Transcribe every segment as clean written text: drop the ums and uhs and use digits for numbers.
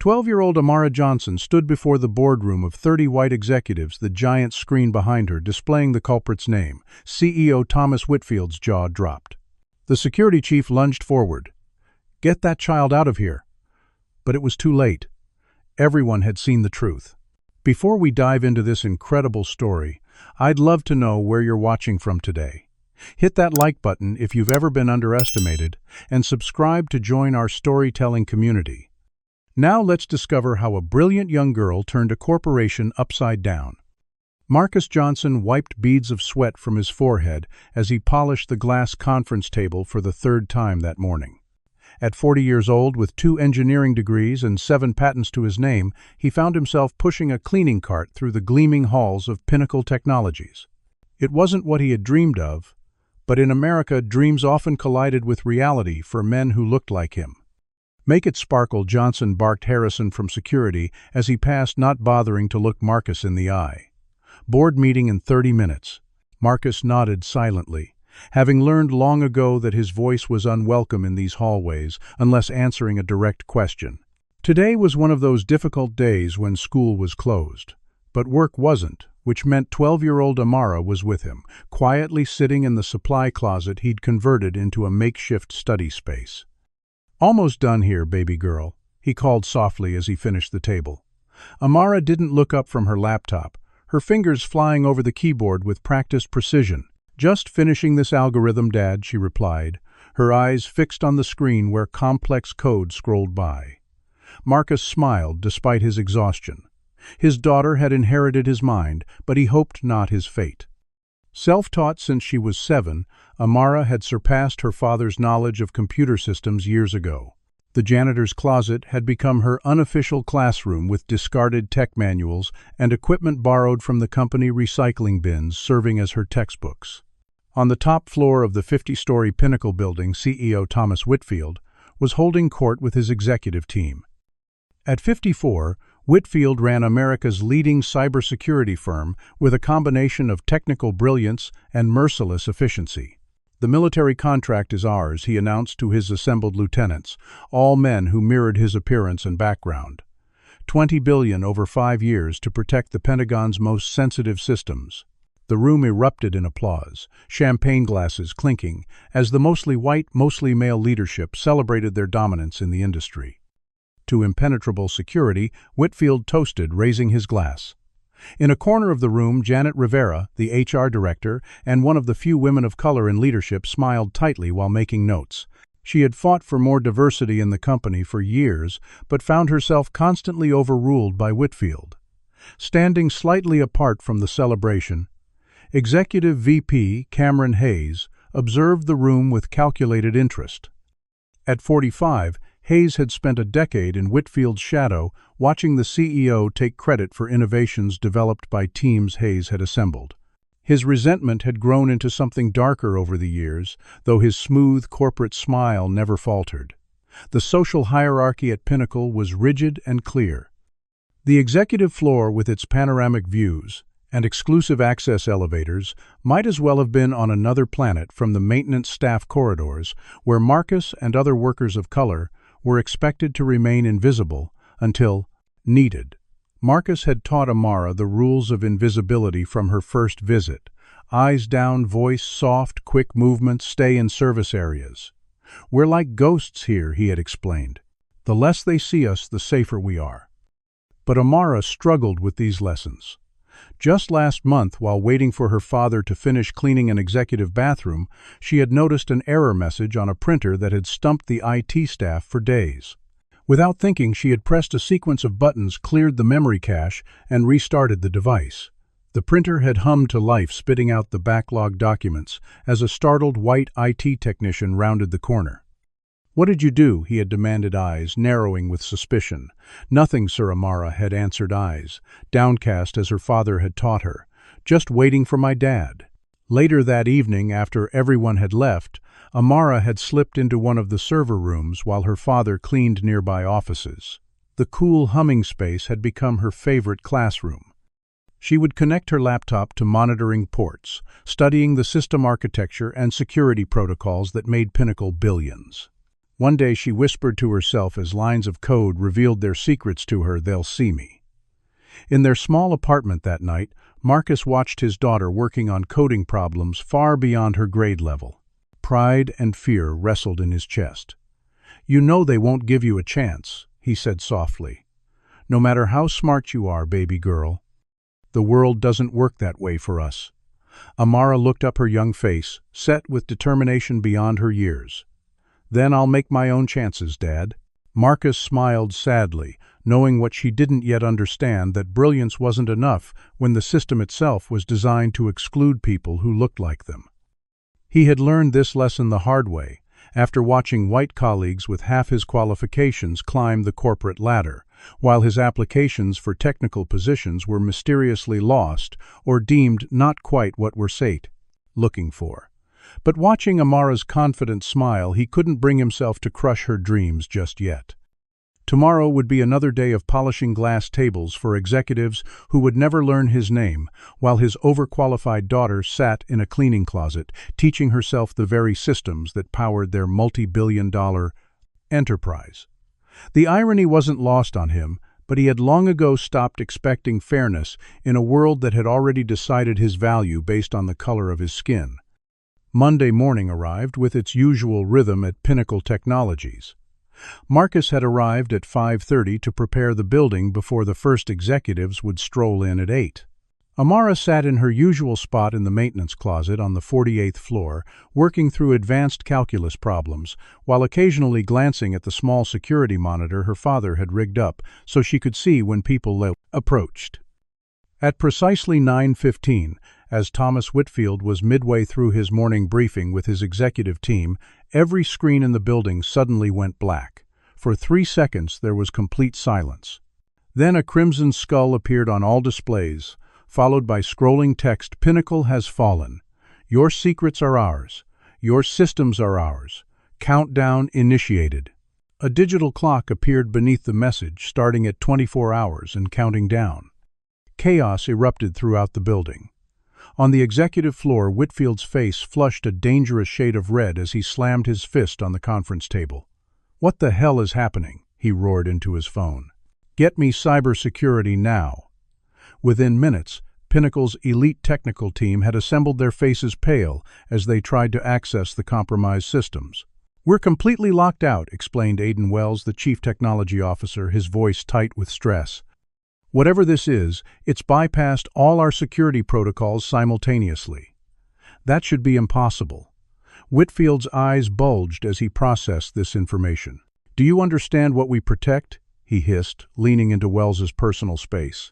12-year-old Amara Johnson stood before the boardroom of 30 white executives, the giant screen behind her displaying the culprit's name. CEO Thomas Whitfield's jaw dropped. The security chief lunged forward. "Get that child out of here." But it was too late. Everyone had seen the truth. Before we dive into this incredible story, I'd love to know where you're watching from today. Hit that like button if you've ever been underestimated, and subscribe to join our storytelling community. Now let's discover how a brilliant young girl turned a corporation upside down. Marcus Johnson wiped beads of sweat from his forehead as he polished the glass conference table for the third time that morning. At 40 years old, with 2 engineering degrees and 7 patents to his name, he found himself pushing a cleaning cart through the gleaming halls of Pinnacle Technologies. It wasn't what he had dreamed of, but in America, dreams often collided with reality for men who looked like him. "Make it sparkle," Johnson barked Harrison from security as he passed, not bothering to look Marcus in the eye. "Board meeting in 30 minutes. Marcus nodded silently, having learned long ago that his voice was unwelcome in these hallways unless answering a direct question. Today was one of those difficult days when school was closed. But work wasn't, which meant 12-year-old Amara was with him, quietly sitting in the supply closet he'd converted into a makeshift study space. "Almost done here, baby girl," he called softly as he finished the table. Amara didn't look up from her laptop, her fingers flying over the keyboard with practiced precision. "Just finishing this algorithm, Dad," she replied, her eyes fixed on the screen where complex code scrolled by. Marcus smiled despite his exhaustion. His daughter had inherited his mind, but he hoped not his fate. Self-taught since she was 7, Amara had surpassed her father's knowledge of computer systems years ago. The janitor's closet had become her unofficial classroom with discarded tech manuals and equipment borrowed from the company recycling bins serving as her textbooks. On the top floor of the 50-story Pinnacle building, CEO Thomas Whitfield was holding court with his executive team. At 54, Whitfield ran America's leading cybersecurity firm with a combination of technical brilliance and merciless efficiency. "The military contract is ours," he announced to his assembled lieutenants, all men who mirrored his appearance and background. $20 billion over 5 years to protect the Pentagon's most sensitive systems. The room erupted in applause, champagne glasses clinking, as the mostly white, mostly male leadership celebrated their dominance in the industry. To impenetrable security, Whitfield toasted, raising his glass. In a corner of the room, Janet Rivera, the HR director and one of the few women of color in leadership, smiled tightly while making notes. She had fought for more diversity in the company for years, but found herself constantly overruled by Whitfield. Standing slightly apart from the celebration, Executive VP Cameron Hayes observed the room with calculated interest. At 45, Hayes had spent a decade in Whitfield's shadow, watching the CEO take credit for innovations developed by teams Hayes had assembled. His resentment had grown into something darker over the years, though his smooth corporate smile never faltered. The social hierarchy at Pinnacle was rigid and clear. The executive floor, with its panoramic views and exclusive access elevators, might as well have been on another planet from the maintenance staff corridors, where Marcus and other workers of color were expected to remain invisible until needed. Marcus had taught Amara the rules of invisibility from her first visit. Eyes down, voice soft, quick movements, stay in service areas. "We're like ghosts here," he had explained. "The less they see us, the safer we are." But Amara struggled with these lessons. Just last month, while waiting for her father to finish cleaning an executive bathroom, she had noticed an error message on a printer that had stumped the IT staff for days. Without thinking, she had pressed a sequence of buttons, cleared the memory cache, and restarted the device. The printer had hummed to life, spitting out the backlogged documents, as a startled white IT technician rounded the corner. "What did you do?" he had demanded, eyes narrowing with suspicion. "Nothing, sir," Amara had answered, eyes downcast as her father had taught her. "Just waiting for my dad." Later that evening, after everyone had left, Amara had slipped into one of the server rooms while her father cleaned nearby offices. The cool humming space had become her favorite classroom. She would connect her laptop to monitoring ports, studying the system architecture and security protocols that made Pinnacle billions. One day she whispered to herself as lines of code revealed their secrets to her, "They'll see me." In their small apartment that night, Marcus watched his daughter working on coding problems far beyond her grade level. Pride and fear wrestled in his chest. "You know they won't give you a chance," he said softly. "No matter how smart you are, baby girl. The world doesn't work that way for us." Amara looked up, her young face, set with determination beyond her years. "Then I'll make my own chances, Dad." Marcus smiled sadly, knowing what she didn't yet understand, that brilliance wasn't enough when the system itself was designed to exclude people who looked like them. He had learned this lesson the hard way, after watching white colleagues with half his qualifications climb the corporate ladder, while his applications for technical positions were mysteriously lost or deemed not quite what we're looking for. But watching Amara's confident smile, he couldn't bring himself to crush her dreams just yet. Tomorrow would be another day of polishing glass tables for executives who would never learn his name, while his overqualified daughter sat in a cleaning closet, teaching herself the very systems that powered their multi-billion-dollar enterprise. The irony wasn't lost on him, but he had long ago stopped expecting fairness in a world that had already decided his value based on the color of his skin. Monday morning arrived with its usual rhythm at Pinnacle Technologies. Marcus had arrived at 5:30 to prepare the building before the first executives would stroll in at 8. Amara sat in her usual spot in the maintenance closet on the 48th floor, working through advanced calculus problems, while occasionally glancing at the small security monitor her father had rigged up so she could see when people approached. At precisely 9:15, as Thomas Whitfield was midway through his morning briefing with his executive team, every screen in the building suddenly went black. For 3 seconds there was complete silence. Then a crimson skull appeared on all displays, followed by scrolling text: "Pinnacle has fallen. Your secrets are ours. Your systems are ours. Countdown initiated." A digital clock appeared beneath the message, starting at 24 hours and counting down. Chaos erupted throughout the building. On the executive floor, Whitfield's face flushed a dangerous shade of red as he slammed his fist on the conference table. "What the hell is happening?" he roared into his phone. "Get me cybersecurity now." Within minutes, Pinnacle's elite technical team had assembled, their faces pale as they tried to access the compromised systems. "We're completely locked out," explained Aiden Wells, the chief technology officer, his voice tight with stress. "Whatever this is, it's bypassed all our security protocols simultaneously." "That should be impossible." Whitfield's eyes bulged as he processed this information. "Do you understand what we protect?" he hissed, leaning into Wells's personal space.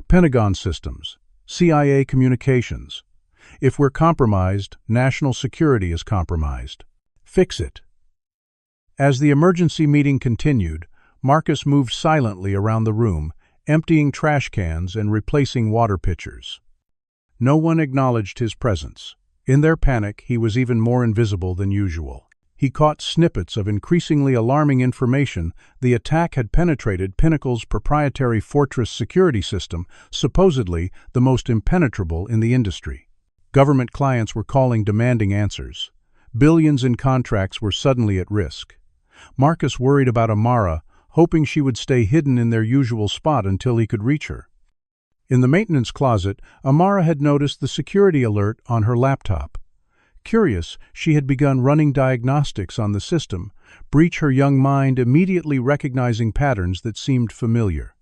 "Pentagon systems, CIA communications. If we're compromised, national security is compromised. Fix it." As the emergency meeting continued, Marcus moved silently around the room, emptying trash cans and replacing water pitchers. No one acknowledged his presence. In their panic, he was even more invisible than usual. He caught snippets of increasingly alarming information. The attack had penetrated Pinnacle's proprietary Fortress security system, supposedly the most impenetrable in the industry. Government clients were calling, demanding answers. Billions in contracts were suddenly at risk. Marcus worried about Amara, hoping she would stay hidden in their usual spot until he could reach her. In the maintenance closet, Amara had noticed the security alert on her laptop. Curious, she had begun running diagnostics on the system, breach her young mind immediately recognizing patterns that seemed familiar.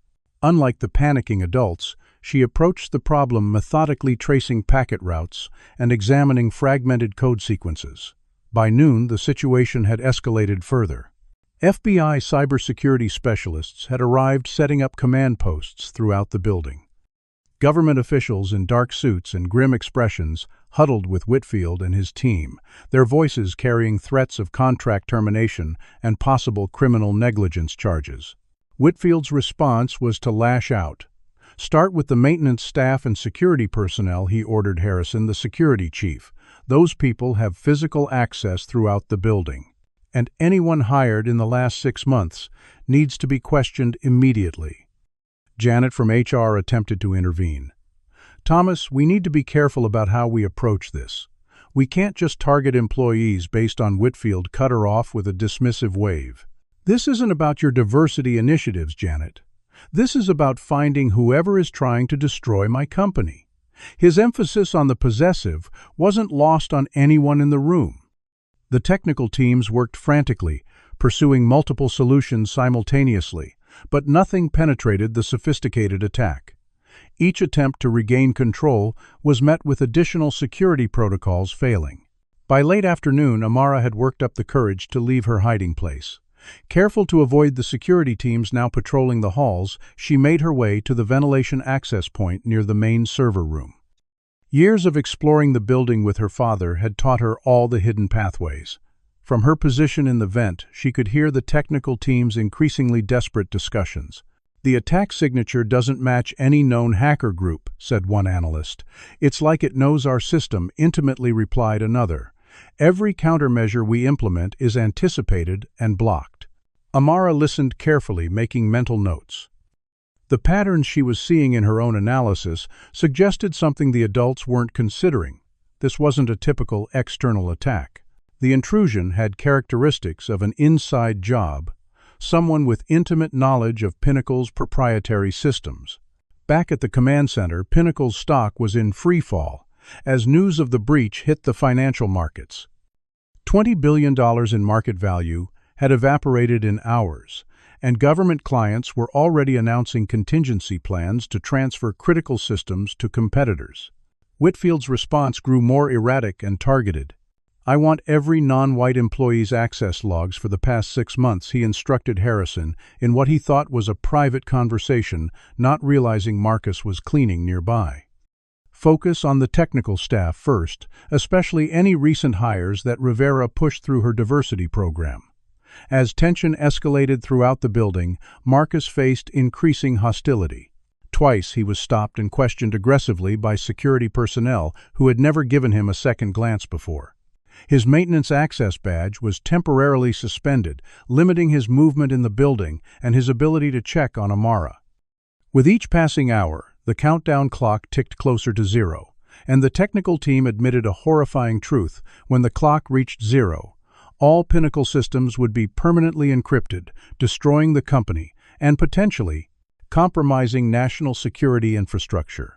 Unlike the panicking adults, she approached the problem methodically, tracing packet routes and examining fragmented code sequences. By noon, the situation had escalated further. FBI cybersecurity specialists had arrived, setting up command posts throughout the building. Government officials in dark suits and grim expressions huddled with Whitfield and his team, their voices carrying threats of contract termination and possible criminal negligence charges. Whitfield's response was to lash out. "Start with the maintenance staff and security personnel," he ordered Harrison, the security chief. "Those people have physical access throughout the building. And anyone hired in the last 6 months needs to be questioned immediately." Janet from HR attempted to intervene. "Thomas, we need to be careful about how we approach this. We can't just target employees based on Whitfield cut her off with a dismissive wave. This isn't about your diversity initiatives, Janet. This is about finding whoever is trying to destroy my company. His emphasis on the possessive wasn't lost on anyone in the room. The technical teams worked frantically, pursuing multiple solutions simultaneously, but nothing penetrated the sophisticated attack. Each attempt to regain control was met with additional security protocols failing. By late afternoon, Amara had worked up the courage to leave her hiding place. Careful to avoid the security teams now patrolling the halls, she made her way to the ventilation access point near the main server room. Years of exploring the building with her father had taught her all the hidden pathways. From her position in the vent, she could hear the technical team's increasingly desperate discussions. "The attack signature doesn't match any known hacker group," said one analyst. "It's like it knows our system," intimately replied another. "Every countermeasure we implement is anticipated and blocked." Amara listened carefully, making mental notes. The patterns she was seeing in her own analysis suggested something the adults weren't considering. This wasn't a typical external attack. The intrusion had characteristics of an inside job, someone with intimate knowledge of Pinnacle's proprietary systems. Back at the command center, Pinnacle's stock was in free fall as news of the breach hit the financial markets. $20 billion in market value had evaporated in hours, and government clients were already announcing contingency plans to transfer critical systems to competitors. Whitfield's response grew more erratic and targeted. "I want every non-white employee's access logs for the past 6 months," he instructed Harrison in what he thought was a private conversation, not realizing Marcus was cleaning nearby. "Focus on the technical staff first, especially any recent hires that Rivera pushed through her diversity program." As tension escalated throughout the building, Marcus faced increasing hostility. Twice he was stopped and questioned aggressively by security personnel who had never given him a second glance before. His maintenance access badge was temporarily suspended, limiting his movement in the building and his ability to check on Amara. With each passing hour, the countdown clock ticked closer to 0, and the technical team admitted a horrifying truth: when the clock reached 0, all Pinnacle systems would be permanently encrypted, destroying the company and potentially compromising national security infrastructure.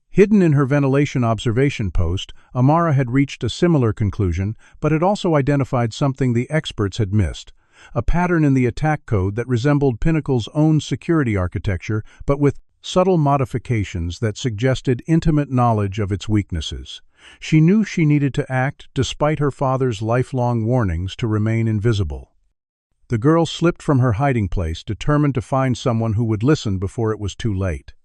Hidden in her ventilation observation post, Amara had reached a similar conclusion, but had also identified something the experts had missed: a pattern in the attack code that resembled Pinnacle's own security architecture, but with subtle modifications that suggested intimate knowledge of its weaknesses. She knew she needed to act, despite her father's lifelong warnings to remain invisible. The girl slipped from her hiding place, determined to find someone who would listen before it was too late.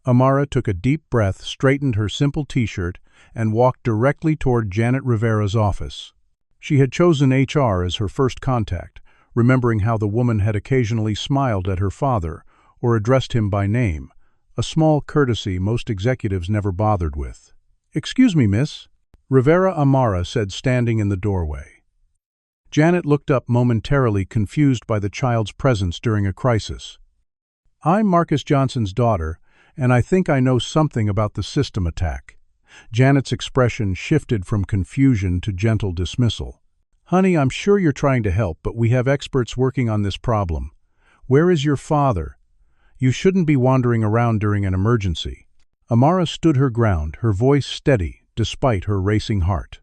Amara took a deep breath, straightened her simple t-shirt, and walked directly toward Janet Rivera's office. She had chosen HR as her first contact, remembering how the woman had occasionally smiled at her father or addressed him by name, a small courtesy most executives never bothered with. "Excuse me, miss," Rivera Amara said, standing in the doorway. Janet looked up, momentarily confused by the child's presence during a crisis. "I'm Marcus Johnson's daughter, and I think I know something about the system attack." Janet's expression shifted from confusion to gentle dismissal. "Honey, I'm sure you're trying to help, but we have experts working on this problem. Where is your father? You shouldn't be wandering around during an emergency." Amara stood her ground, her voice steady despite her racing heart.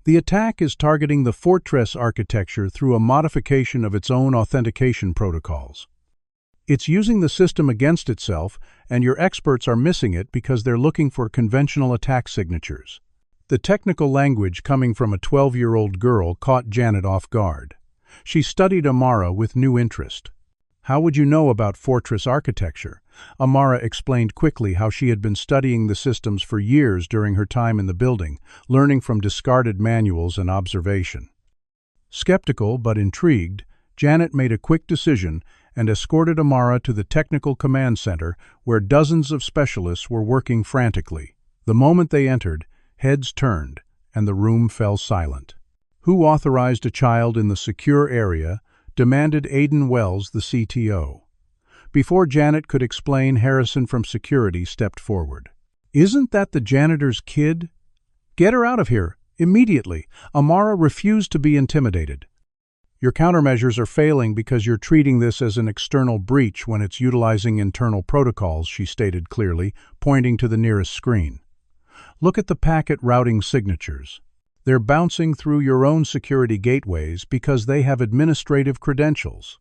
"The attack is targeting the Fortress architecture through a modification of its own authentication protocols. It's using the system against itself, and your experts are missing it because they're looking for conventional attack signatures." The technical language coming from a 12-year-old girl caught Janet off guard. She studied Amara with new interest. "How would you know about Fortress architecture?" Amara explained quickly how she had been studying the systems for years during her time in the building, learning from discarded manuals and observation. Skeptical but intrigued, Janet made a quick decision and escorted Amara to the technical command center, where dozens of specialists were working frantically. The moment they entered, heads turned, and the room fell silent. "Who authorized a child in the secure area?" demanded Aidan Wells, the CTO. Before Janet could explain, Harrison from security stepped forward. "Isn't that the janitor's kid? Get her out of here," Immediately, Amara refused to be intimidated. Your countermeasures are failing because you're treating this as an external breach when it's utilizing internal protocols, she stated clearly, pointing to the nearest screen. Look at the packet routing signatures. They're bouncing through your own security gateways because they have administrative credentials.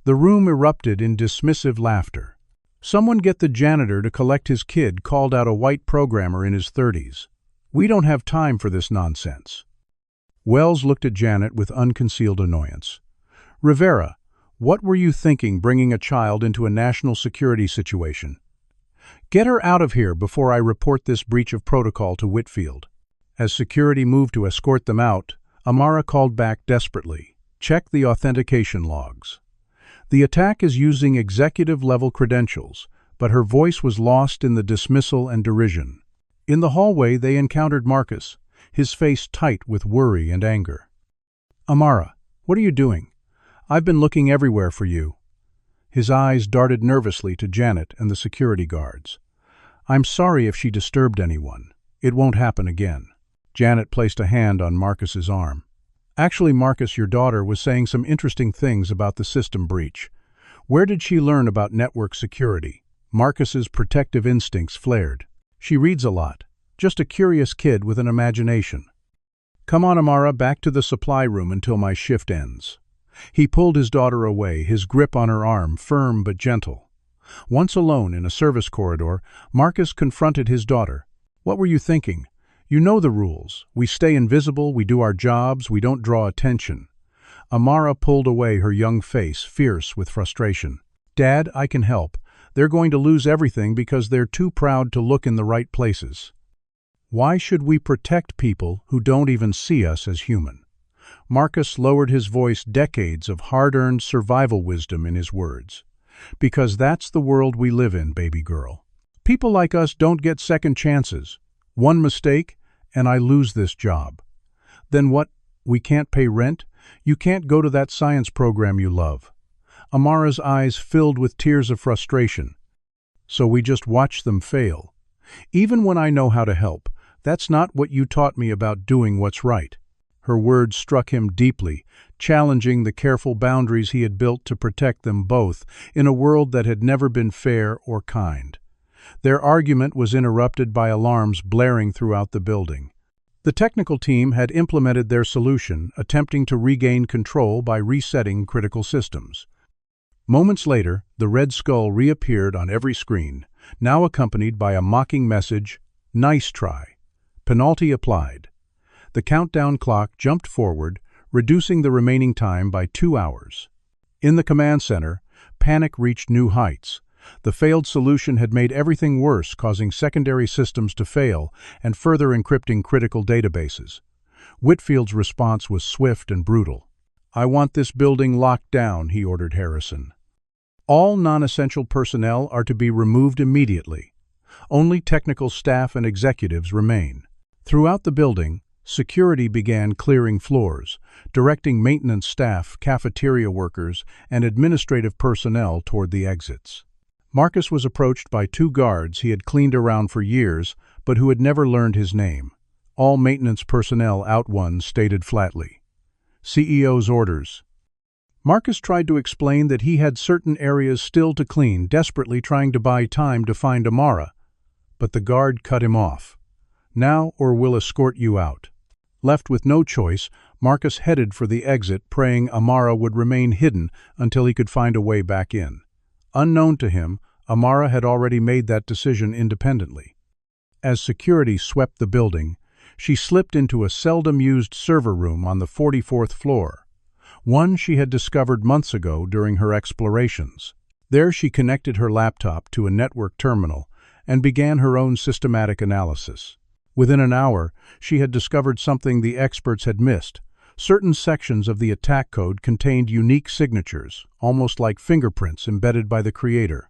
The room erupted in dismissive laughter. Someone get the janitor to collect his kid, called out a white programmer in his 30s. We don't have time for this nonsense. Wells looked at Janet with unconcealed annoyance. Rivera, what were you thinking bringing a child into a national security situation? Get her out of here before I report this breach of protocol to Whitfield. As security moved to escort them out, Amara called back desperately. Check the authentication logs. The attack is using executive-level credentials, but her voice was lost in the dismissal and derision. In the hallway, they encountered Marcus, his face tight with worry and anger. Amara, what are you doing? I've been looking everywhere for you. His eyes darted nervously to Janet and the security guards. I'm sorry if she disturbed anyone. It won't happen again. Janet placed a hand on Marcus's arm. Actually, Marcus, your daughter was saying some interesting things about the system breach. Where did she learn about network security? Marcus's protective instincts flared. She reads a lot. Just a curious kid with an imagination. Come on, Amara, back to the supply room until my shift ends. He pulled his daughter away, his grip on her arm firm but gentle. Once alone in a service corridor, Marcus confronted his daughter. What were you thinking? You know the rules. We stay invisible, we do our jobs, we don't draw attention. Amara pulled away, her young face fierce with frustration. Dad, I can help. They're going to lose everything because they're too proud to look in the right places. Why should we protect people who don't even see us as human? Marcus lowered his voice, decades of hard-earned survival wisdom in his words. Because that's the world we live in, baby girl. People like us don't get second chances. One mistake, and I lose this job. Then what? We can't pay rent? You can't go to that science program you love. Amara's eyes filled with tears of frustration. So we just watch them fail. Even when I know how to help, that's not what you taught me about doing what's right. Her words struck him deeply, challenging the careful boundaries he had built to protect them both in a world that had never been fair or kind. Their argument was interrupted by alarms blaring throughout the building. The technical team had implemented their solution, attempting to regain control by resetting critical systems. Moments later, the red skull reappeared on every screen, now accompanied by a mocking message, "Nice try. Penalty applied." The countdown clock jumped forward, reducing the remaining time by 2 hours. In the command center, panic reached new heights. The failed solution had made everything worse, causing secondary systems to fail and further encrypting critical databases. Whitfield's response was swift and brutal. "I want this building locked down," he ordered Harrison. "All non-essential personnel are to be removed immediately. Only technical staff and executives remain." Throughout the building, security began clearing floors, directing maintenance staff, cafeteria workers, and administrative personnel toward the exits. Marcus was approached by 2 guards he had cleaned around for years, but who had never learned his name. All maintenance personnel out, one stated flatly. CEO's orders. Marcus tried to explain that he had certain areas still to clean, desperately trying to buy time to find Amara, but the guard cut him off. "Now or we'll escort you out." Left with no choice, Marcus headed for the exit, praying Amara would remain hidden until he could find a way back in. Unknown to him, Amara had already made that decision independently. As security swept the building, she slipped into a seldom-used server room on the 44th floor, one she had discovered months ago during her explorations. There she connected her laptop to a network terminal and began her own systematic analysis. Within an hour, she had discovered something the experts had missed. Certain sections of the attack code contained unique signatures, almost like fingerprints embedded by the creator.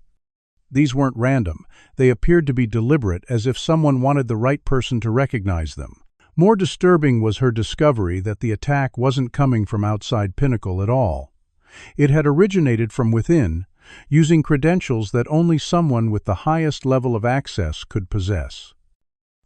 These weren't random. They appeared to be deliberate, as if someone wanted the right person to recognize them. More disturbing was her discovery that the attack wasn't coming from outside Pinnacle at all. It had originated from within, using credentials that only someone with the highest level of access could possess.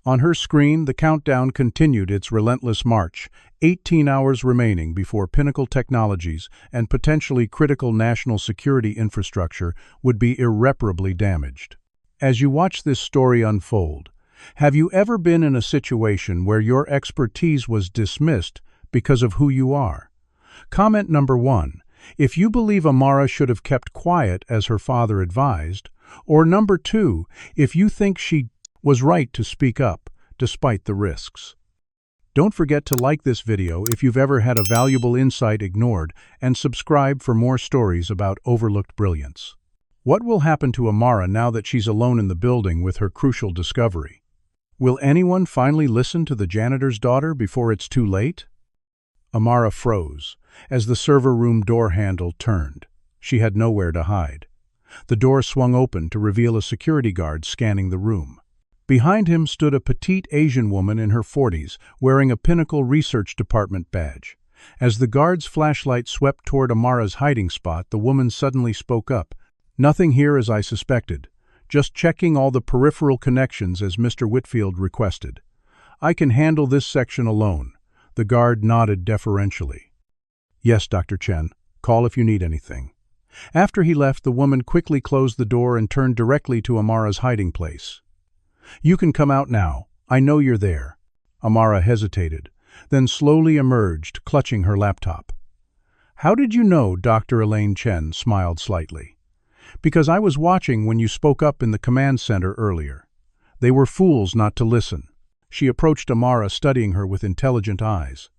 On her screen, the countdown continued its relentless march, 18 hours remaining before Pinnacle Technologies and potentially critical national security infrastructure would be irreparably damaged. As you watch this story unfold, have you ever been in a situation where your expertise was dismissed because of who you are? Comment number 1. If you believe Amara should have kept quiet as her father advised, or number 2, if you think she was right to speak up, despite the risks. Don't forget to like this video if you've ever had a valuable insight ignored, and subscribe for more stories about overlooked brilliance. What will happen to Amara now that she's alone in the building with her crucial discovery? Will anyone finally listen to the janitor's daughter before it's too late? Amara froze as the server room door handle turned. She had nowhere to hide. The door swung open to reveal a security guard scanning the room. Behind him stood a petite Asian woman in her 40s, wearing a Pinnacle Research Department badge. As the guard's flashlight swept toward Amara's hiding spot, the woman suddenly spoke up. "Nothing here as I suspected. Just checking all the peripheral connections as Mr. Whitfield requested. I can handle this section alone." The guard nodded deferentially. "Yes, Dr. Chen. Call if you need anything." After he left, the woman quickly closed the door and turned directly to Amara's hiding place. "You can come out now. I know you're there." Amara hesitated, then slowly emerged, clutching her laptop. "How did you know?" Dr. Elaine Chen smiled slightly. "Because I was watching when you spoke up in the command center earlier. They were fools not to listen." She approached Amara, studying her with intelligent eyes.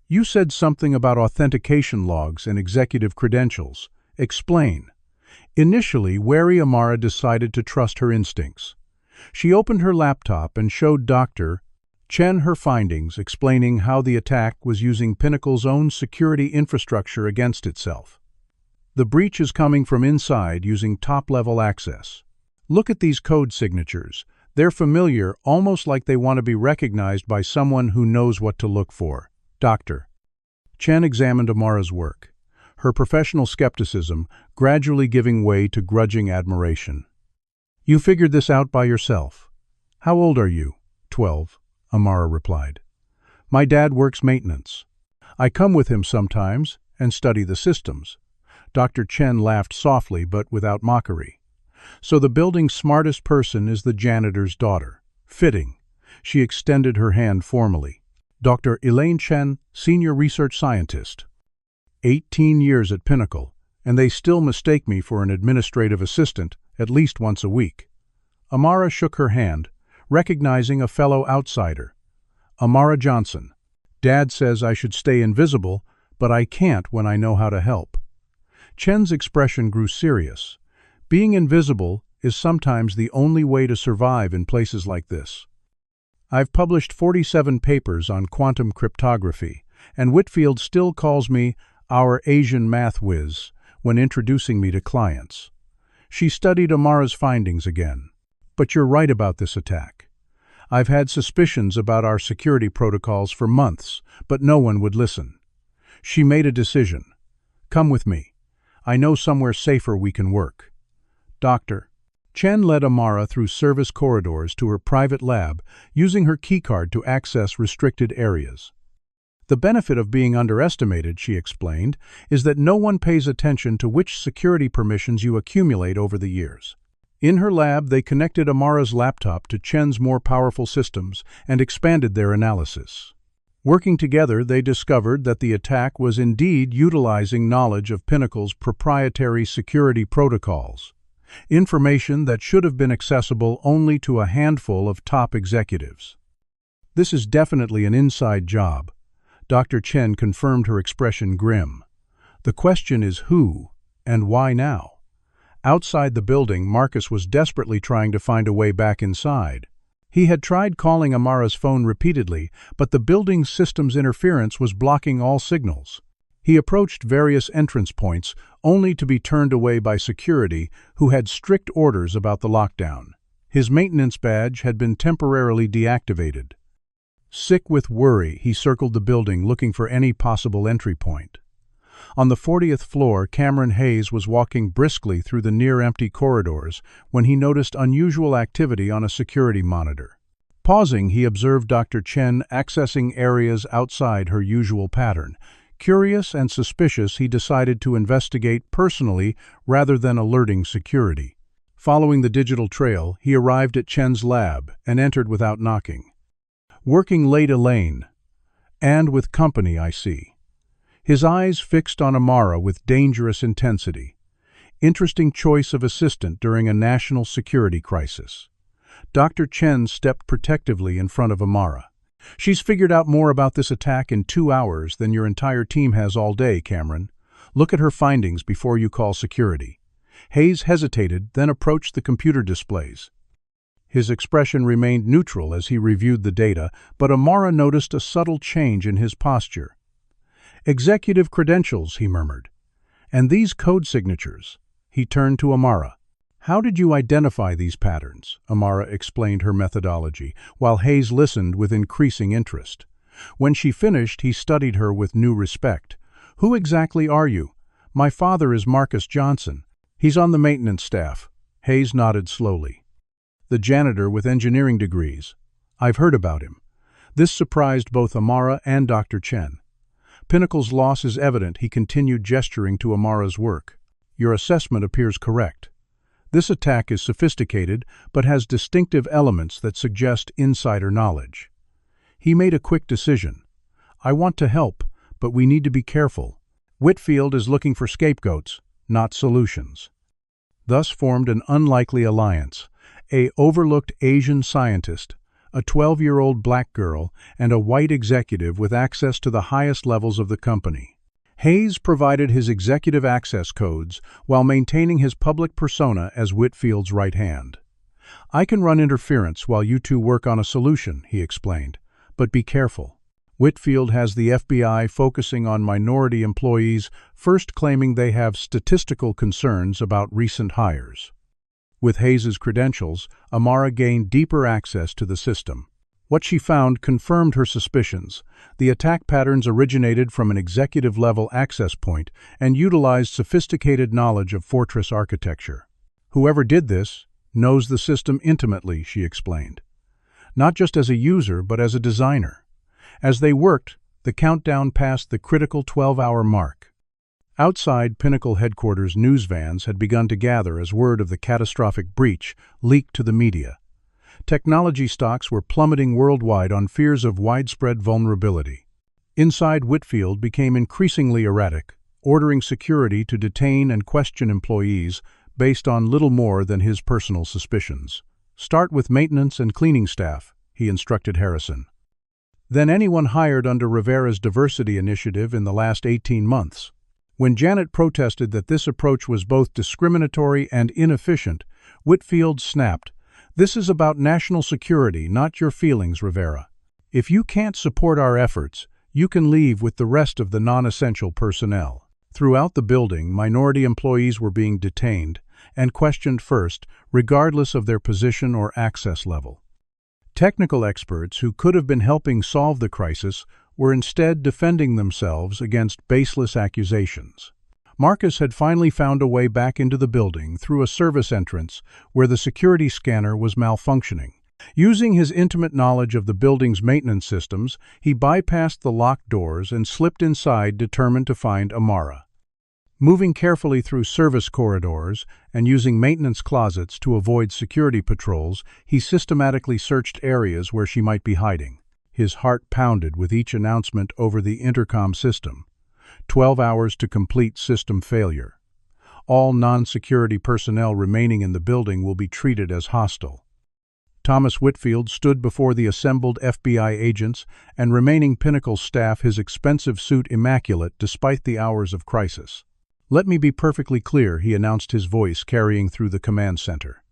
"You said something about authentication logs and executive credentials. Explain." Initially, wary Amara decided to trust her instincts. She opened her laptop and showed Dr. Chen her findings, explaining how the attack was using Pinnacle's own security infrastructure against itself. "The breach is coming from inside using top-level access. Look at these code signatures. They're familiar, almost like they want to be recognized by someone who knows what to look for." Dr. Chen examined Amara's work, her professional skepticism gradually giving way to grudging admiration. "You figured this out by yourself. How old are you?" 12, Amara replied. "My dad works maintenance. I come with him sometimes and study the systems." Dr. Chen laughed softly but without mockery. "So the building's smartest person is the janitor's daughter. Fitting." She extended her hand formally. "Dr. Elaine Chen, Senior Research Scientist. 18 years at Pinnacle, and they still mistake me for an administrative assistant at least once a week." Amara shook her hand, recognizing a fellow outsider. "Amara Johnson. Dad says I should stay invisible, but I can't when I know how to help." Chen's expression grew serious. "Being invisible is sometimes the only way to survive in places like this. I've published 47 papers on quantum cryptography, and Whitfield still calls me our Asian math whiz when introducing me to clients." She studied Amara's findings again. "But you're right about this attack. I've had suspicions about our security protocols for months, but no one would listen." She made a decision. "Come with me. I know somewhere safer we can work." Dr. Chen led Amara through service corridors to her private lab, using her keycard to access restricted areas. "The benefit of being underestimated," she explained, "is that no one pays attention to which security permissions you accumulate over the years." In her lab, they connected Amara's laptop to Chen's more powerful systems and expanded their analysis. Working together, they discovered that the attack was indeed utilizing knowledge of Pinnacle's proprietary security protocols, information that should have been accessible only to a handful of top executives. "This is definitely an inside job." Dr. Chen confirmed, her expression grim. "The question is who and why now?" Outside the building, Marcus was desperately trying to find a way back inside. He had tried calling Amara's phone repeatedly, but the building's systems interference was blocking all signals. He approached various entrance points, only to be turned away by security, who had strict orders about the lockdown. His maintenance badge had been temporarily deactivated. Sick with worry, he circled the building looking for any possible entry point. On the 40th floor, Cameron Hayes was walking briskly through the near-empty corridors when he noticed unusual activity on a security monitor. Pausing, he observed Dr. Chen accessing areas outside her usual pattern. Curious and suspicious, he decided to investigate personally rather than alerting security. Following the digital trail, he arrived at Chen's lab and entered without knocking. "Working late, Elaine. And with company, I see." His eyes fixed on Amara with dangerous intensity. Interesting choice of assistant during a national security crisis. Dr. Chen stepped protectively in front of Amara. "She's figured out more about this attack in 2 hours than your entire team has all day, Cameron. Look at her findings before you call security." Hayes hesitated, then approached the computer displays. His expression remained neutral as he reviewed the data, but Amara noticed a subtle change in his posture. "Executive credentials," he murmured. "And these code signatures." He turned to Amara. "How did you identify these patterns?" Amara explained her methodology, while Hayes listened with increasing interest. When she finished, he studied her with new respect. "Who exactly are you?" "My father is Marcus Johnson. He's on the maintenance staff." Hayes nodded slowly. "The janitor with engineering degrees. I've heard about him." This surprised both Amara and Dr. Chen. "Pinnacle's loss is evident," he continued, gesturing to Amara's work. "Your assessment appears correct. This attack is sophisticated, but has distinctive elements that suggest insider knowledge." He made a quick decision. "I want to help, but we need to be careful. Whitfield is looking for scapegoats, not solutions." Thus formed an unlikely alliance: a overlooked Asian scientist, a 12-year-old black girl, and a white executive with access to the highest levels of the company. Hayes provided his executive access codes while maintaining his public persona as Whitfield's right hand. "I can run interference while you two work on a solution," he explained. "But be careful. Whitfield has the FBI focusing on minority employees, first claiming they have statistical concerns about recent hires." With Hayes's credentials, Amara gained deeper access to the system. What she found confirmed her suspicions. The attack patterns originated from an executive-level access point and utilized sophisticated knowledge of fortress architecture. "Whoever did this knows the system intimately," she explained. "Not just as a user, but as a designer." As they worked, the countdown passed the critical 12-hour mark. Outside Pinnacle headquarters, news vans had begun to gather as word of the catastrophic breach leaked to the media. Technology stocks were plummeting worldwide on fears of widespread vulnerability. Inside, Whitfield became increasingly erratic, ordering security to detain and question employees based on little more than his personal suspicions. "Start with maintenance and cleaning staff," he instructed Harrison. "Then anyone hired under Rivera's diversity initiative in the last 18 months. When Janet protested that this approach was both discriminatory and inefficient, Whitfield snapped, "This is about national security, not your feelings, Rivera. If you can't support our efforts, you can leave with the rest of the non-essential personnel." Throughout the building, minority employees were being detained and questioned first, regardless of their position or access level. Technical experts who could have been helping solve the crisis were instead defending themselves against baseless accusations. Marcus had finally found a way back into the building through a service entrance where the security scanner was malfunctioning. Using his intimate knowledge of the building's maintenance systems, he bypassed the locked doors and slipped inside, determined to find Amara. Moving carefully through service corridors and using maintenance closets to avoid security patrols, he systematically searched areas where she might be hiding. His heart pounded with each announcement over the intercom system. 12 hours to complete system failure. All non-security personnel remaining in the building will be treated as hostile. Thomas Whitfield stood before the assembled FBI agents and remaining Pinnacle staff, his expensive suit immaculate despite the hours of crisis. "Let me be perfectly clear," he announced, his voice carrying through the command center.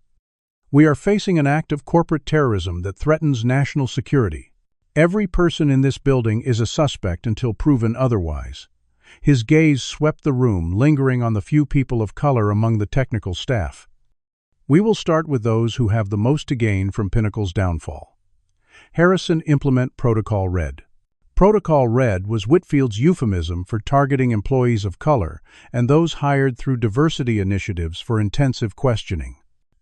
"We are facing an act of corporate terrorism that threatens national security. Every person in this building is a suspect until proven otherwise." His gaze swept the room, lingering on the few people of color among the technical staff. "We will start with those who have the most to gain from Pinnacle's downfall. Harrison, implement Protocol Red." Protocol Red was Whitfield's euphemism for targeting employees of color and those hired through diversity initiatives for intensive questioning.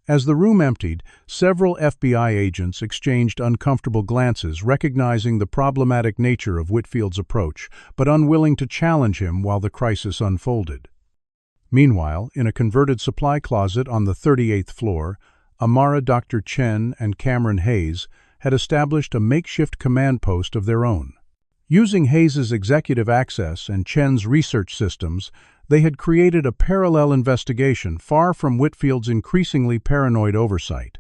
As the room emptied, several FBI agents exchanged uncomfortable glances, recognizing the problematic nature of Whitfield's approach, but unwilling to challenge him while the crisis unfolded. Meanwhile, in a converted supply closet on the 38th floor, Amara, Dr. Chen, and Cameron Hayes had established a makeshift command post of their own. Using Hayes's executive access and Chen's research systems, they had created a parallel investigation far from Whitfield's increasingly paranoid oversight.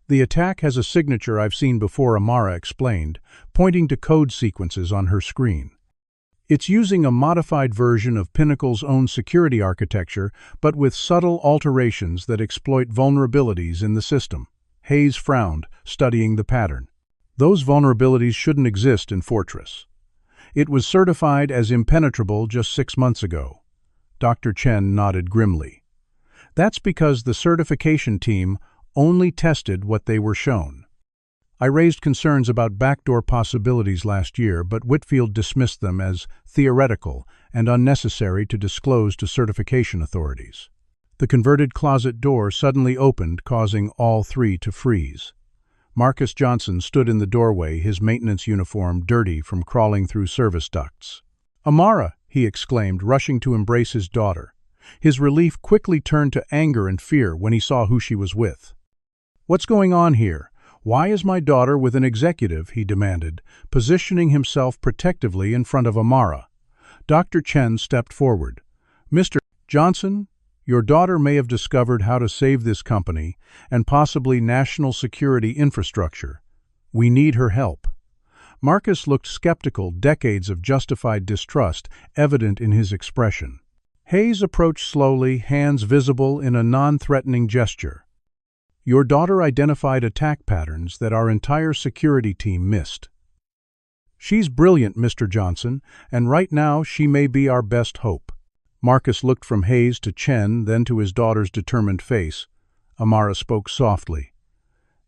"The attack has a signature I've seen before," Amara explained, pointing to code sequences on her screen. "It's using a modified version of Pinnacle's own security architecture, but with subtle alterations that exploit vulnerabilities in the system." Hayes frowned, studying the pattern. "Those vulnerabilities shouldn't exist in Fortress. It was certified as impenetrable just 6 months ago." Dr. Chen nodded grimly. "That's because the certification team only tested what they were shown. I raised concerns about backdoor possibilities last year, but Whitfield dismissed them as theoretical and unnecessary to disclose to certification authorities." The converted closet door suddenly opened, causing all three to freeze. Marcus Johnson stood in the doorway, his maintenance uniform dirty from crawling through service ducts. "Amara!" he exclaimed, rushing to embrace his daughter. His relief quickly turned to anger and fear when he saw who she was with. "What's going on here? Why is my daughter with an executive?" he demanded, positioning himself protectively in front of Amara. Dr. Chen stepped forward. "Mr. Johnson, your daughter may have discovered how to save this company and possibly national security infrastructure. We need her help." Marcus looked skeptical, decades of justified distrust evident in his expression. Hayes approached slowly, hands visible in a non-threatening gesture. "Your daughter identified attack patterns that our entire security team missed. She's brilliant, Mr. Johnson, and right now she may be our best hope." Marcus looked from Hayes to Chen, then to his daughter's determined face. Amara spoke softly.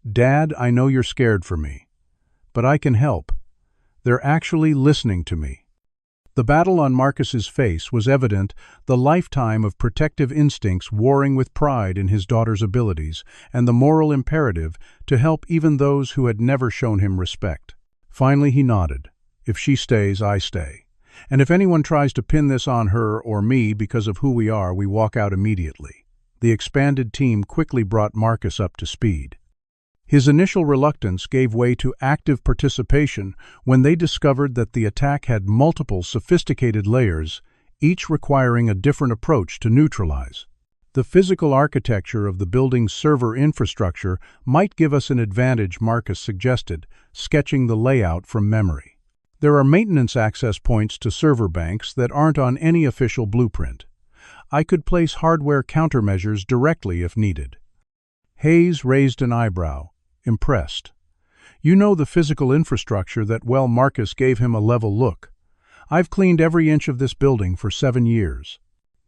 "Dad, I know you're scared for me, but I can help. They're actually listening to me." The battle on Marcus's face was evident, the lifetime of protective instincts warring with pride in his daughter's abilities, and the moral imperative to help even those who had never shown him respect. Finally he nodded. "If she stays, I stay. And if anyone tries to pin this on her or me because of who we are, we walk out immediately." The expanded team quickly brought Marcus up to speed. His initial reluctance gave way to active participation when they discovered that the attack had multiple sophisticated layers, each requiring a different approach to neutralize. "The physical architecture of the building's server infrastructure might give us an advantage," Marcus suggested, sketching the layout from memory. "There are maintenance access points to server banks that aren't on any official blueprint. I could place hardware countermeasures directly if needed." Hayes raised an eyebrow, impressed. "You know the physical infrastructure that well." Marcus gave him a level look. "I've cleaned every inch of this building for 7 years.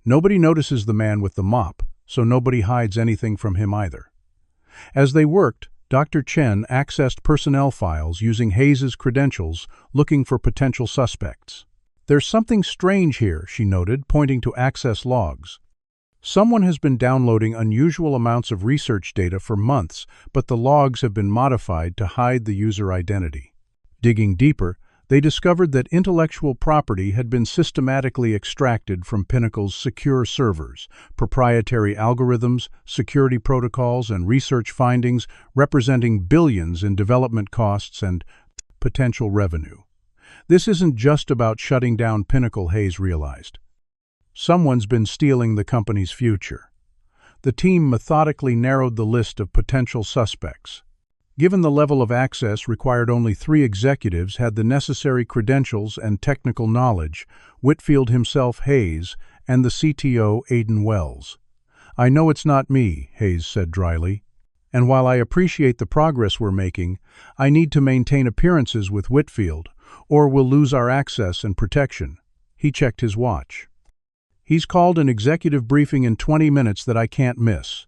Nobody notices the man with the mop, so nobody hides anything from him either." As they worked, Dr. Chen accessed personnel files using Hayes's credentials, looking for potential suspects. "There's something strange here," she noted, pointing to access logs. "Someone has been downloading unusual amounts of research data for months, but the logs have been modified to hide the user identity." Digging deeper, they discovered that intellectual property had been systematically extracted from Pinnacle's secure servers, proprietary algorithms, security protocols, and research findings representing billions in development costs and potential revenue. This isn't just about shutting down Pinnacle, Hayes realized. Someone's been stealing the company's future. The team methodically narrowed the list of potential suspects. Given the level of access required, only 3 executives had the necessary credentials and technical knowledge: Whitfield himself, Hayes, and the CTO, Aidan Wells. "I know it's not me," Hayes said dryly. "And while I appreciate the progress we're making, I need to maintain appearances with Whitfield, or we'll lose our access and protection." He checked his watch. "He's called an executive briefing in 20 minutes that I can't miss."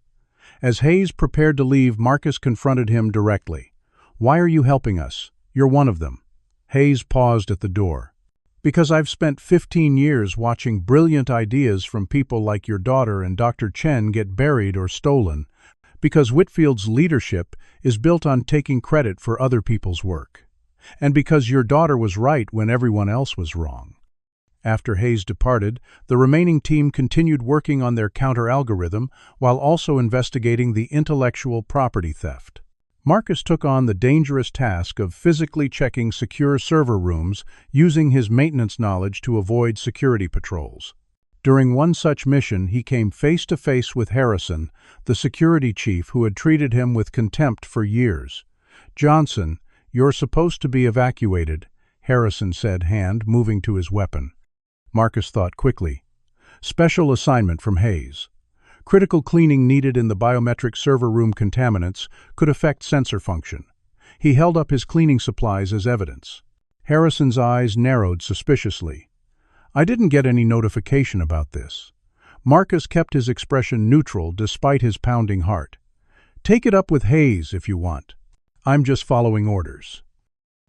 As Hayes prepared to leave, Marcus confronted him directly. "Why are you helping us? You're one of them." Hayes paused at the door. "Because I've spent 15 years watching brilliant ideas from people like your daughter and Dr. Chen get buried or stolen. Because Whitfield's leadership is built on taking credit for other people's work. And because your daughter was right when everyone else was wrong. After Hayes departed, the remaining team continued working on their counter-algorithm while also investigating the intellectual property theft. Marcus took on the dangerous task of physically checking secure server rooms using his maintenance knowledge to avoid security patrols. During one such mission, he came face-to-face with Harrison, the security chief who had treated him with contempt for years. "Johnson, you're supposed to be evacuated," Harrison said, hand moving to his weapon. Marcus thought quickly. Special assignment from Hayes. Critical cleaning needed in the biometric server room contaminants could affect sensor function. He held up his cleaning supplies as evidence. Harrison's eyes narrowed suspiciously. "I didn't get any notification about this." Marcus kept his expression neutral despite his pounding heart. "Take it up with Hayes if you want. I'm just following orders."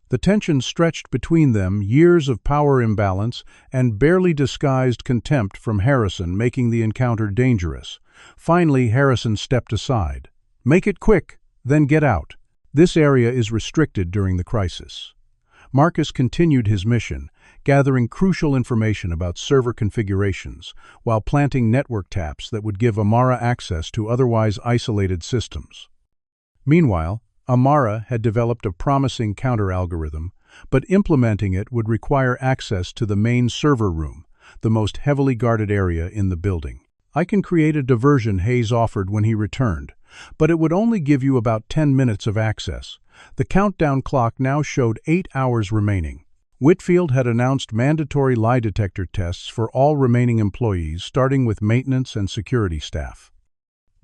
The tension stretched between them, years of power imbalance and barely disguised contempt from Harrison making the encounter dangerous. Finally, Harrison stepped aside. "Make it quick, then get out. This area is restricted during the crisis." Marcus continued his mission, gathering crucial information about server configurations, while planting network taps that would give Amara access to otherwise isolated systems. Meanwhile, Amara had developed a promising counter-algorithm, but implementing it would require access to the main server room, the most heavily guarded area in the building. "I can create a diversion," Hayes offered when he returned, "but it would only give you about 10 minutes of access." The countdown clock now showed 8 hours remaining. Whitfield had announced mandatory lie detector tests for all remaining employees, starting with maintenance and security staff.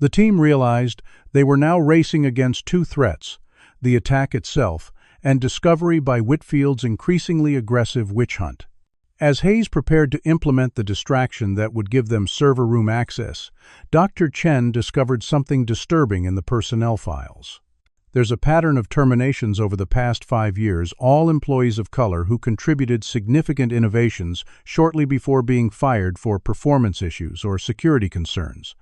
The team realized they were now racing against two threats: the attack itself and discovery by Whitfield's increasingly aggressive witch hunt. As Hayes prepared to implement the distraction that would give them server room access, Dr. Chen discovered something disturbing in the personnel files. There's a pattern of terminations over the past 5 years, all employees of color who contributed significant innovations shortly before being fired for performance issues or security concerns.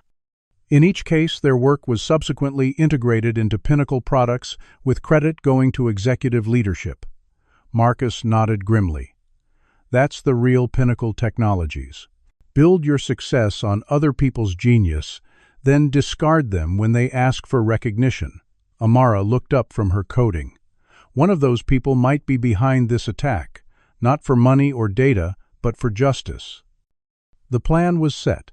In each case, their work was subsequently integrated into Pinnacle products, with credit going to executive leadership. Marcus nodded grimly. That's the real Pinnacle Technologies. Build your success on other people's genius, then discard them when they ask for recognition. Amara looked up from her coding. One of those people might be behind this attack, not for money or data, but for justice. The plan was set.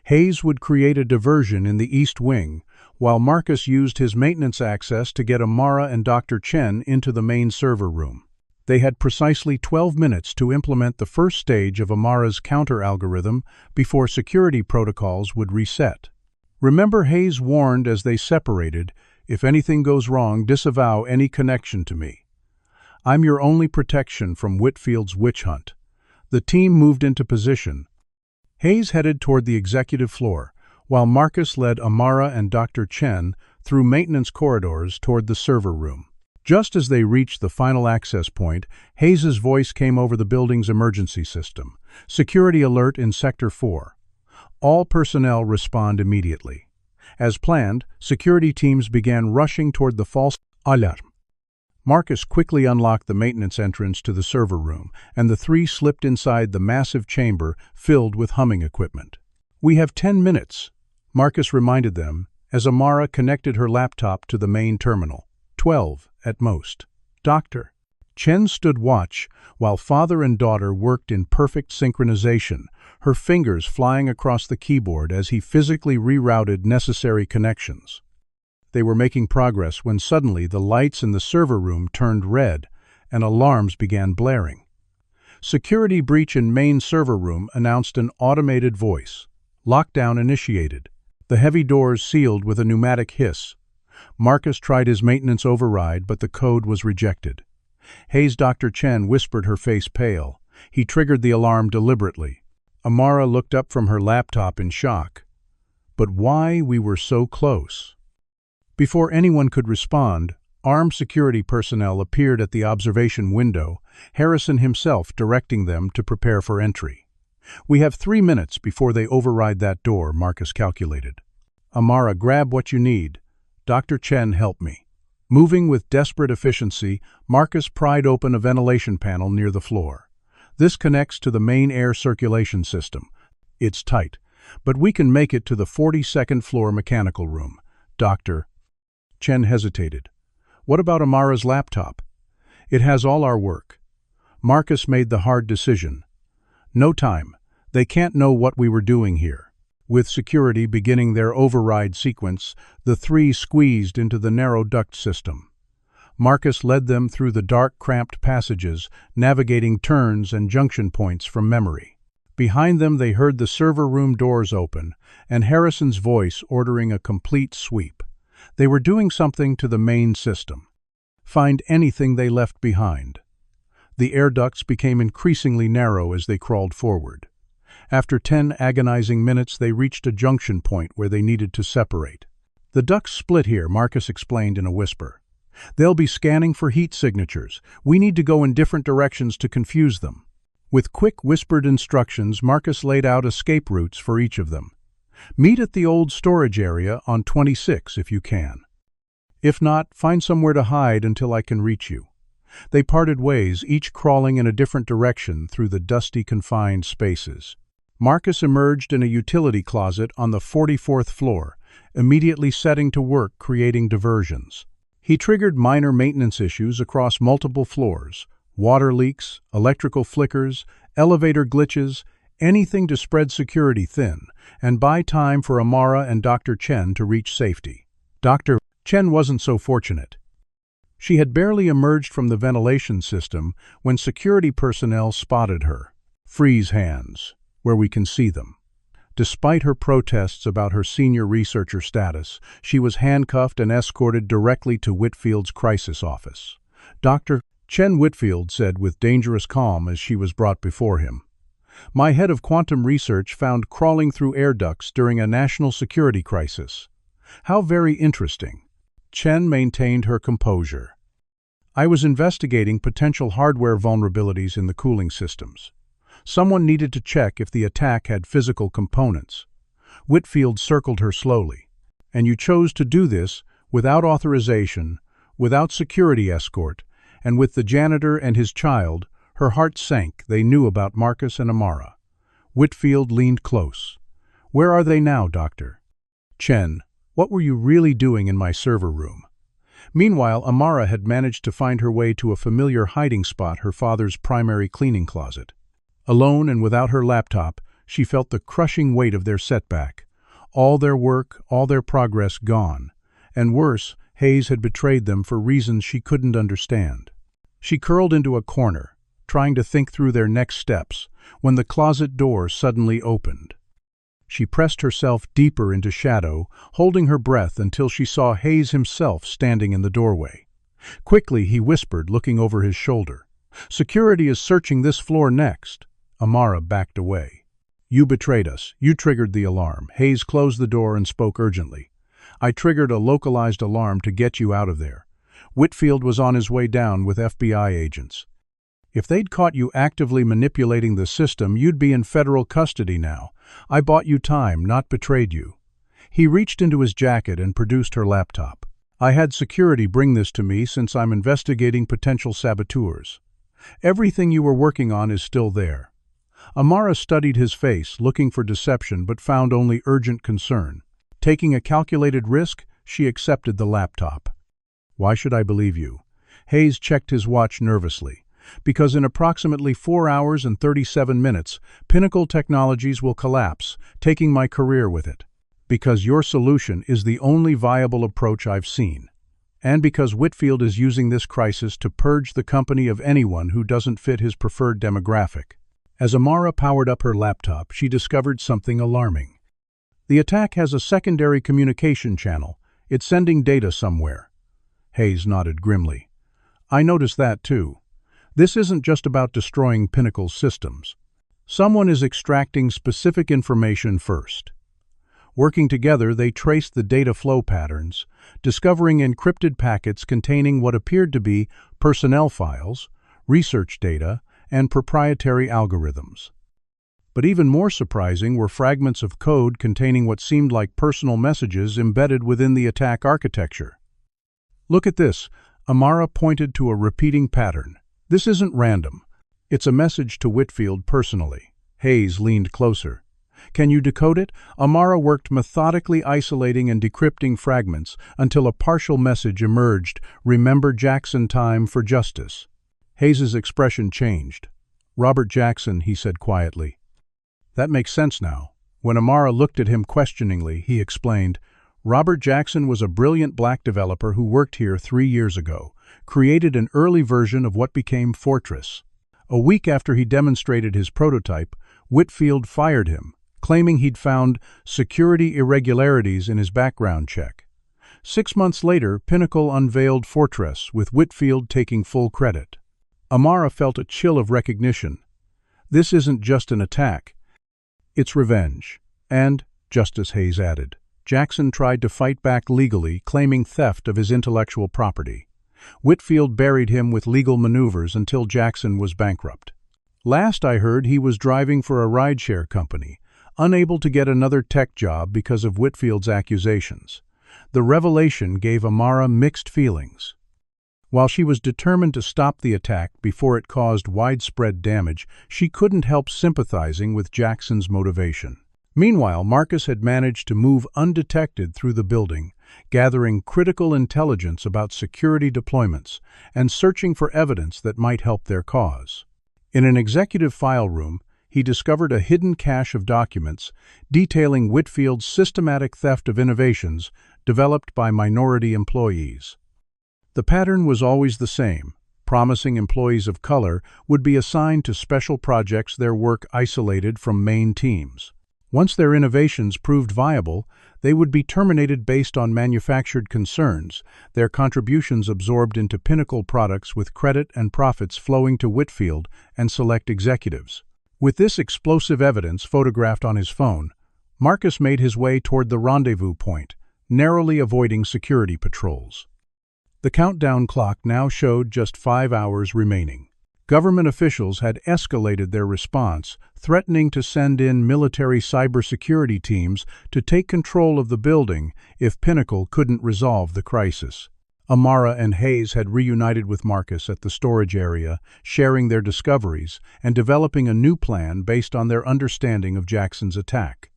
Hayes would create a diversion in the East Wing, while Marcus used his maintenance access to get Amara and Dr. Chen into the main server room. They had precisely 12 minutes to implement the first stage of Amara's counter-algorithm before security protocols would reset. Remember, Hayes warned as they separated, "If anything goes wrong, disavow any connection to me. I'm your only protection from Whitfield's witch hunt." The team moved into position. Hayes headed toward the executive floor, while Marcus led Amara and Dr. Chen through maintenance corridors toward the server room. Just as they reached the final access point, Hayes's voice came over the building's emergency system. "Security alert in Sector 4. All personnel respond immediately." As planned, security teams began rushing toward the false alarm. Marcus quickly unlocked the maintenance entrance to the server room, and the three slipped inside the massive chamber filled with humming equipment. "We have 10 minutes, Marcus reminded them as Amara connected her laptop to the main terminal. 12 at most. "Doctor." Chen stood watch while father and daughter worked in perfect synchronization, her fingers flying across the keyboard as he physically rerouted necessary connections. They were making progress when suddenly the lights in the server room turned red and alarms began blaring. "Security breach in main server room," announced an automated voice. "Lockdown initiated." The heavy doors sealed with a pneumatic hiss. Marcus tried his maintenance override, but the code was rejected. Hayes' Dr. Chen whispered, her face pale. He triggered the alarm deliberately. Amara looked up from her laptop in shock. But why we were so close? Before anyone could respond, armed security personnel appeared at the observation window, Harrison himself directing them to prepare for entry. "We have 3 minutes before they override that door," Marcus calculated. "Amara, grab what you need. Dr. Chen, help me." Moving with desperate efficiency, Marcus pried open a ventilation panel near the floor. This connects to the main air circulation system. It's tight, but we can make it to the 42nd floor mechanical room. Doctor. Chen hesitated. What about Amara's laptop? It has all our work. Marcus made the hard decision. No time. They can't know what we were doing here. With security beginning their override sequence, the three squeezed into the narrow duct system. Marcus led them through the dark, cramped passages, navigating turns and junction points from memory. Behind them they heard the server room doors open, and Harrison's voice ordering a complete sweep. They were doing something to the main system. Find anything they left behind. The air ducts became increasingly narrow as they crawled forward. After 10 agonizing minutes, they reached a junction point where they needed to separate. The ducts split here, Marcus explained in a whisper. They'll be scanning for heat signatures. We need to go in different directions to confuse them. With quick, whispered instructions, Marcus laid out escape routes for each of them. Meet at the old storage area on 26 if you can. If not, find somewhere to hide until I can reach you. They parted ways, each crawling in a different direction through the dusty, confined spaces. Marcus emerged in a utility closet on the 44th floor, immediately setting to work creating diversions. He triggered minor maintenance issues across multiple floors, water leaks, electrical flickers, elevator glitches, anything to spread security thin, and buy time for Amara and Dr. Chen to reach safety. Dr. Chen wasn't so fortunate. She had barely emerged from the ventilation system when security personnel spotted her. Freeze hands, where we can see them. Despite her protests about her senior researcher status, she was handcuffed and escorted directly to Whitfield's crisis office. Dr. Chen, Whitfield said with dangerous calm as she was brought before him. My head of quantum research found crawling through air ducts during a national security crisis. How very interesting. Chen maintained her composure. I was investigating potential hardware vulnerabilities in the cooling systems. Someone needed to check if the attack had physical components. Whitfield circled her slowly. And you chose to do this without authorization, without security escort, and with the janitor and his child. Her heart sank. They knew about Marcus and Amara. Whitfield leaned close. Where are they now, Doctor? Chen, what were you really doing in my server room? Meanwhile, Amara had managed to find her way to a familiar hiding spot, her father's primary cleaning closet. Alone and without her laptop, she felt the crushing weight of their setback. All their work, all their progress gone. And worse, Hayes had betrayed them for reasons she couldn't understand. She curled into a corner, trying to think through their next steps, when the closet door suddenly opened. She pressed herself deeper into shadow, holding her breath until she saw Hayes himself standing in the doorway. Quickly, he whispered, looking over his shoulder. Security is searching this floor next. Amara backed away. You betrayed us. You triggered the alarm. Hayes closed the door and spoke urgently. I triggered a localized alarm to get you out of there. Whitfield was on his way down with FBI agents. If they'd caught you actively manipulating the system, you'd be in federal custody now. I bought you time, not betrayed you. He reached into his jacket and produced her laptop. I had security bring this to me since I'm investigating potential saboteurs. Everything you were working on is still there. Amara studied his face, looking for deception, but found only urgent concern. Taking a calculated risk, she accepted the laptop. Why should I believe you? Hayes checked his watch nervously. Because in approximately 4 hours and 37 minutes, Pinnacle Technologies will collapse, taking my career with it. Because your solution is the only viable approach I've seen. And because Whitfield is using this crisis to purge the company of anyone who doesn't fit his preferred demographic. As Amara powered up her laptop, she discovered something alarming. The attack has a secondary communication channel. It's sending data somewhere. Hayes nodded grimly. I noticed that too. This isn't just about destroying Pinnacle's systems. Someone is extracting specific information first. Working together, they traced the data flow patterns, discovering encrypted packets containing what appeared to be personnel files, research data, and proprietary algorithms. But even more surprising were fragments of code containing what seemed like personal messages embedded within the attack architecture. "Look at this," Amara pointed to a repeating pattern. "This isn't random. It's a message to Whitfield personally." Hayes leaned closer. "Can you decode it?" Amara worked methodically isolating and decrypting fragments until a partial message emerged: "Remember Jackson, time for justice." Hayes's expression changed. "Robert Jackson," he said quietly. "That makes sense now." When Amara looked at him questioningly, he explained, "Robert Jackson was a brilliant black developer who worked here 3 years ago, created an early version of what became Fortress. A week after he demonstrated his prototype, Whitfield fired him, claiming he'd found security irregularities in his background check. 6 months later, Pinnacle unveiled Fortress, with Whitfield taking full credit." Amara felt a chill of recognition. This isn't just an attack. It's revenge. And, just as Hayes added, Jackson tried to fight back legally, claiming theft of his intellectual property. Whitfield buried him with legal maneuvers until Jackson was bankrupt. Last I heard, he was driving for a rideshare company, unable to get another tech job because of Whitfield's accusations. The revelation gave Amara mixed feelings. While she was determined to stop the attack before it caused widespread damage, she couldn't help sympathizing with Jackson's motivation. Meanwhile, Marcus had managed to move undetected through the building, gathering critical intelligence about security deployments and searching for evidence that might help their cause. In an executive file room, he discovered a hidden cache of documents detailing Whitfield's systematic theft of innovations developed by minority employees. The pattern was always the same: promising employees of color would be assigned to special projects, their work isolated from main teams. Once their innovations proved viable, they would be terminated based on manufactured concerns, their contributions absorbed into Pinnacle products with credit and profits flowing to Whitfield and select executives. With this explosive evidence photographed on his phone, Marcus made his way toward the rendezvous point, narrowly avoiding security patrols. The countdown clock now showed just 5 hours remaining. Government officials had escalated their response, threatening to send in military cybersecurity teams to take control of the building if Pinnacle couldn't resolve the crisis. Amara and Hayes had reunited with Marcus at the storage area, sharing their discoveries and developing a new plan based on their understanding of Jackson's attack.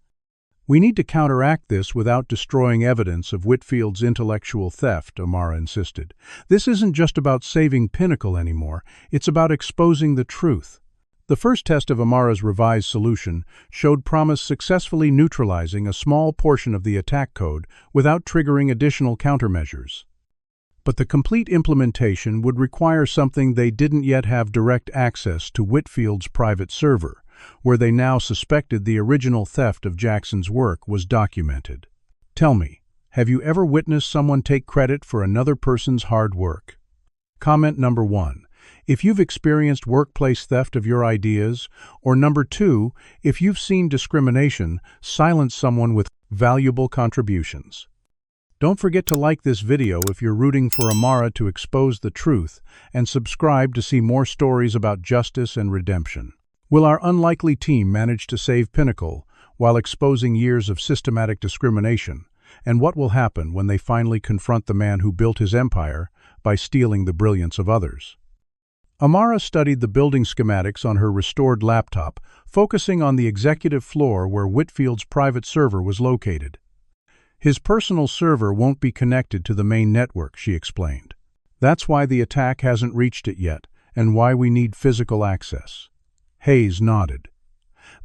"We need to counteract this without destroying evidence of Whitfield's intellectual theft," Amara insisted. "This isn't just about saving Pinnacle anymore, it's about exposing the truth." The first test of Amara's revised solution showed promise, successfully neutralizing a small portion of the attack code without triggering additional countermeasures. But the complete implementation would require something they didn't yet have: direct access to Whitfield's private server, where they now suspected the original theft of Jackson's work was documented. "Tell me, have you ever witnessed someone take credit for another person's hard work?" Comment number 1. If you've experienced workplace theft of your ideas, or number 2, if you've seen discrimination silence someone with valuable contributions. Don't forget to like this video if you're rooting for Amara to expose the truth, and subscribe to see more stories about justice and redemption. Will our unlikely team manage to save Pinnacle while exposing years of systematic discrimination? And what will happen when they finally confront the man who built his empire by stealing the brilliance of others? Amara studied the building schematics on her restored laptop, focusing on the executive floor where Whitfield's private server was located. "His personal server won't be connected to the main network," she explained. "That's why the attack hasn't reached it yet, and why we need physical access." Hayes nodded.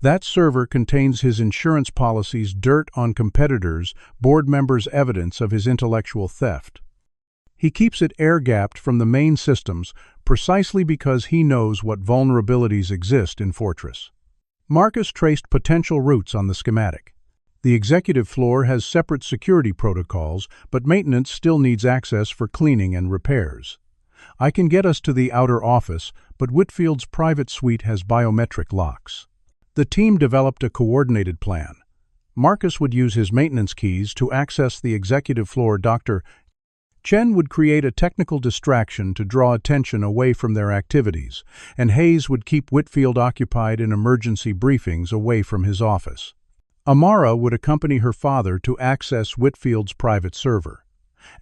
"That server contains his insurance policies, dirt on competitors, board members' evidence of his intellectual theft. He keeps it air-gapped from the main systems precisely because he knows what vulnerabilities exist in Fortress." Marcus traced potential routes on the schematic. The executive floor has separate security protocols, but maintenance still needs access for cleaning and repairs. "I can get us to the outer office, but Whitfield's private suite has biometric locks." The team developed a coordinated plan. Marcus would use his maintenance keys to access the executive floor. Dr. Chen would create a technical distraction to draw attention away from their activities, and Hayes would keep Whitfield occupied in emergency briefings away from his office. Amara would accompany her father to access Whitfield's private server.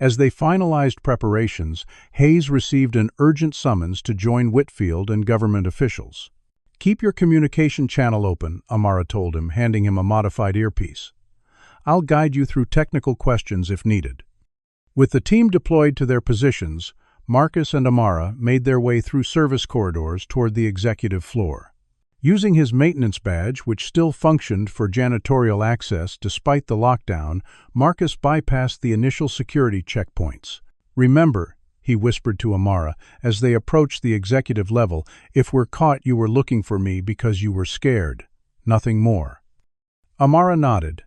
As they finalized preparations, Hayes received an urgent summons to join Whitfield and government officials. "Keep your communication channel open," Amara told him, handing him a modified earpiece. "I'll guide you through technical questions if needed." With the team deployed to their positions, Marcus and Amara made their way through service corridors toward the executive floor. Using his maintenance badge, which still functioned for janitorial access despite the lockdown, Marcus bypassed the initial security checkpoints. "Remember," he whispered to Amara as they approached the executive level, "if we're caught, you were looking for me because you were scared. Nothing more." Amara nodded,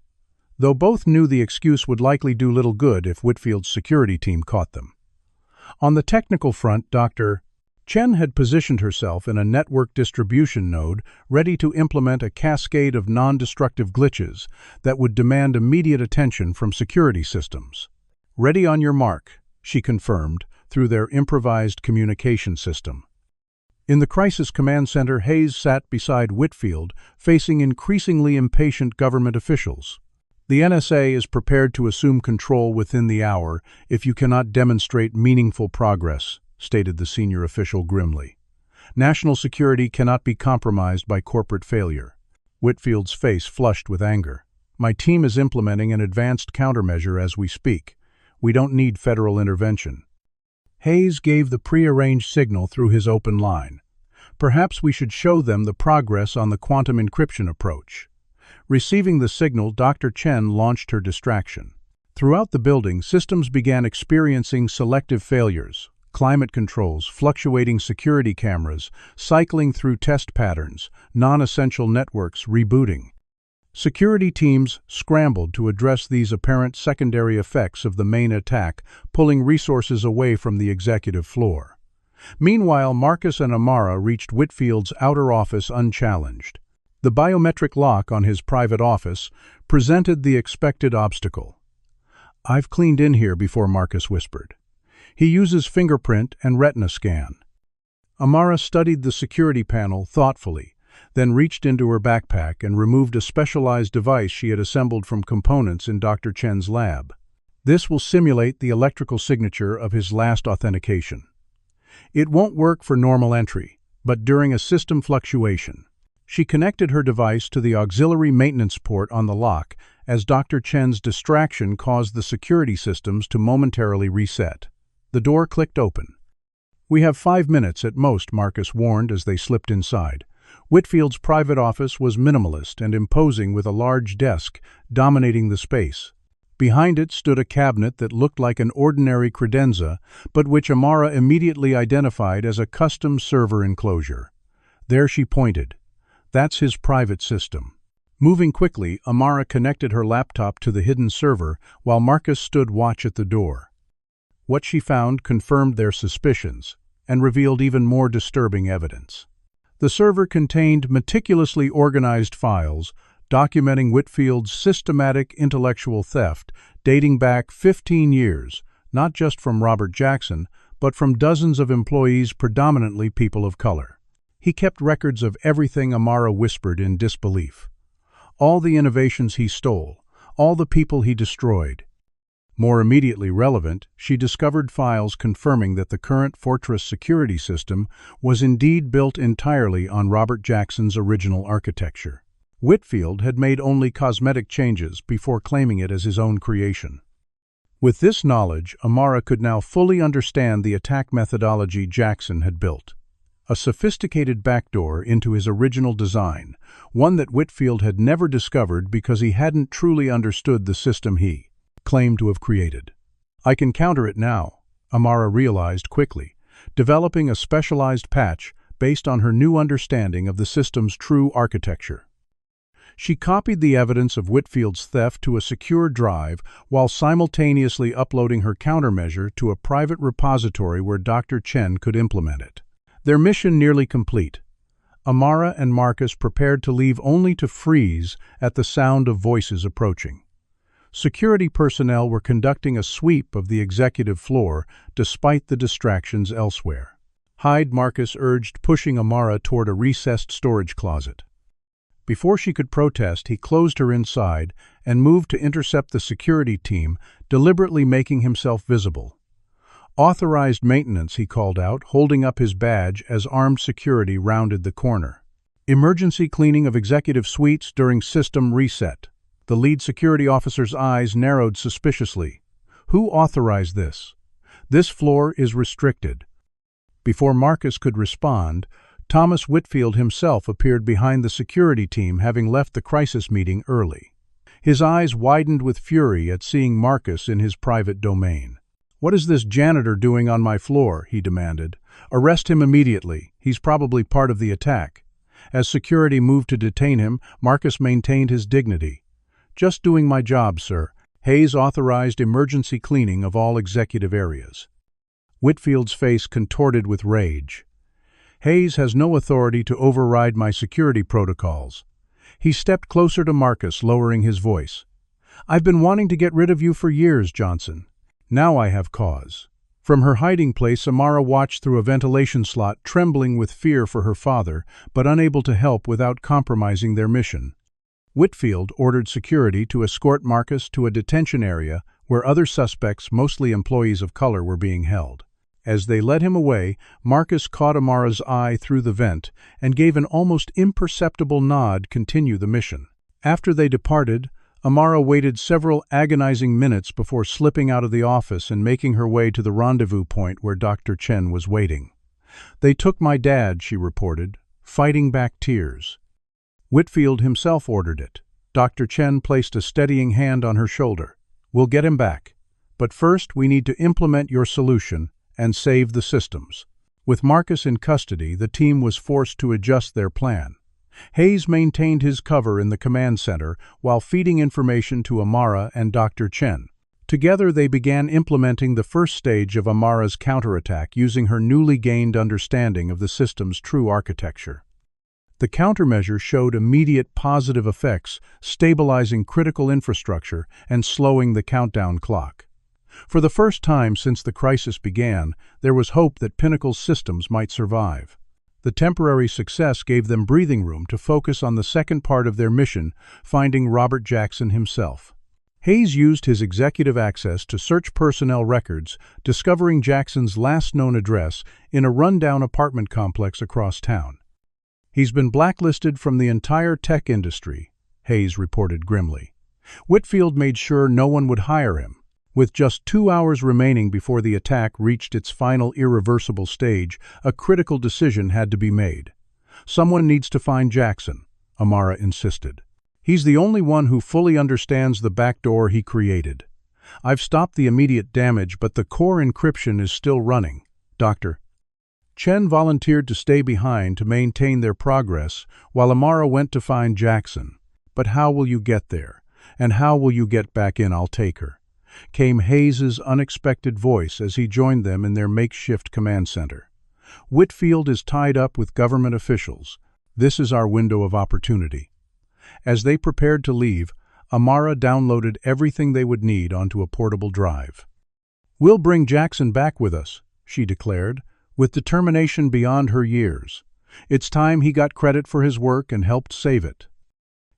though both knew the excuse would likely do little good if Whitfield's security team caught them. On the technical front, Dr. Chen had positioned herself in a network distribution node ready to implement a cascade of non-destructive glitches that would demand immediate attention from security systems. "Ready on your mark," she confirmed through their improvised communication system. In the Crisis Command Center, Hayes sat beside Whitfield, facing increasingly impatient government officials. "The NSA is prepared to assume control within the hour if you cannot demonstrate meaningful progress," stated the senior official grimly. "National security cannot be compromised by corporate failure." Whitfield's face flushed with anger. "My team is implementing an advanced countermeasure as we speak. We don't need federal intervention." Hayes gave the prearranged signal through his open line. "Perhaps we should show them the progress on the quantum encryption approach." Receiving the signal, Dr. Chen launched her distraction. Throughout the building, systems began experiencing selective failures. Climate controls, fluctuating security cameras, cycling through test patterns, non-essential networks rebooting. Security teams scrambled to address these apparent secondary effects of the main attack, pulling resources away from the executive floor. Meanwhile, Marcus and Amara reached Whitfield's outer office unchallenged. The biometric lock on his private office presented the expected obstacle. "I've cleaned in here before," Marcus whispered. "He uses fingerprint and retina scan." Amara studied the security panel thoughtfully, then reached into her backpack and removed a specialized device she had assembled from components in Dr. Chen's lab. "This will simulate the electrical signature of his last authentication. It won't work for normal entry, but during a system fluctuation." She connected her device to the auxiliary maintenance port on the lock as Dr. Chen's distraction caused the security systems to momentarily reset. The door clicked open. "We have 5 minutes at most," Marcus warned as they slipped inside. Whitfield's private office was minimalist and imposing, with a large desk dominating the space. Behind it stood a cabinet that looked like an ordinary credenza, but which Amara immediately identified as a custom server enclosure. There she pointed. "That's his private system." Moving quickly, Amara connected her laptop to the hidden server while Marcus stood watch at the door. What she found confirmed their suspicions and revealed even more disturbing evidence. The server contained meticulously organized files documenting Whitfield's systematic intellectual theft dating back 15 years, not just from Robert Jackson, but from dozens of employees, predominantly people of color. He kept records of everything, Amara whispered in disbelief. All the innovations he stole, all the people he destroyed. More immediately relevant, she discovered files confirming that the current Fortress security system was indeed built entirely on Robert Jackson's original architecture. Whitfield had made only cosmetic changes before claiming it as his own creation. With this knowledge, Amara could now fully understand the attack methodology Jackson had built. A sophisticated backdoor into his original design, one that Whitfield had never discovered because he hadn't truly understood the system he claimed to have created. "I can counter it now," Amara realized quickly, developing a specialized patch based on her new understanding of the system's true architecture. She copied the evidence of Whitfield's theft to a secure drive while simultaneously uploading her countermeasure to a private repository where Dr. Chen could implement it. Their mission nearly complete, Amara and Marcus prepared to leave only to freeze at the sound of voices approaching. Security personnel were conducting a sweep of the executive floor despite the distractions elsewhere. Hyde Marcus urged pushing Amara toward a recessed storage closet. Before she could protest, he closed her inside and moved to intercept the security team, deliberately making himself visible. "Authorized maintenance," he called out, holding up his badge as armed security rounded the corner. "Emergency cleaning of executive suites during system reset." The lead security officer's eyes narrowed suspiciously. "Who authorized this? This floor is restricted." Before Marcus could respond, Thomas Whitfield himself appeared behind the security team, having left the crisis meeting early. His eyes widened with fury at seeing Marcus in his private domain. "What is this janitor doing on my floor?" he demanded. "Arrest him immediately. He's probably part of the attack." As security moved to detain him, Marcus maintained his dignity. "Just doing my job, sir. Hayes authorized emergency cleaning of all executive areas." Whitfield's face contorted with rage. "Hayes has no authority to override my security protocols." He stepped closer to Marcus, lowering his voice. "I've been wanting to get rid of you for years, Johnson. Now I have cause." From her hiding place, Amara watched through a ventilation slot, trembling with fear for her father, but unable to help without compromising their mission. Whitfield ordered security to escort Marcus to a detention area where other suspects, mostly employees of color, were being held. As they led him away, Marcus caught Amara's eye through the vent and gave an almost imperceptible nod to continue the mission. After they departed, Amara waited several agonizing minutes before slipping out of the office and making her way to the rendezvous point where Dr. Chen was waiting. "They took my dad," she reported, fighting back tears. Whitfield himself ordered it. Dr. Chen placed a steadying hand on her shoulder. "We'll get him back. But first, we need to implement your solution and save the systems." With Marcus in custody, the team was forced to adjust their plan. Hayes maintained his cover in the command center while feeding information to Amara and Dr. Chen. Together, they began implementing the first stage of Amara's counterattack using her newly gained understanding of the system's true architecture. The countermeasure showed immediate positive effects, stabilizing critical infrastructure and slowing the countdown clock. For the first time since the crisis began, there was hope that Pinnacle's systems might survive. The temporary success gave them breathing room to focus on the second part of their mission, finding Robert Jackson himself. Hayes used his executive access to search personnel records, discovering Jackson's last known address in a rundown apartment complex across town. "He's been blacklisted from the entire tech industry," Hayes reported grimly. Whitfield made sure no one would hire him. With just 2 hours remaining before the attack reached its final irreversible stage, a critical decision had to be made. "Someone needs to find Jackson," Amara insisted. "He's the only one who fully understands the backdoor he created. I've stopped the immediate damage, but the core encryption is still running. Dr. Chen volunteered to stay behind to maintain their progress, while Amara went to find Jackson. "But how will you get there? And how will you get back in? I'll take her," came Hayes's unexpected voice as he joined them in their makeshift command center. "Whitfield is tied up with government officials. This is our window of opportunity." As they prepared to leave, Amara downloaded everything they would need onto a portable drive. "We'll bring Jackson back with us," she declared, with determination beyond her years. "It's time he got credit for his work and helped save it."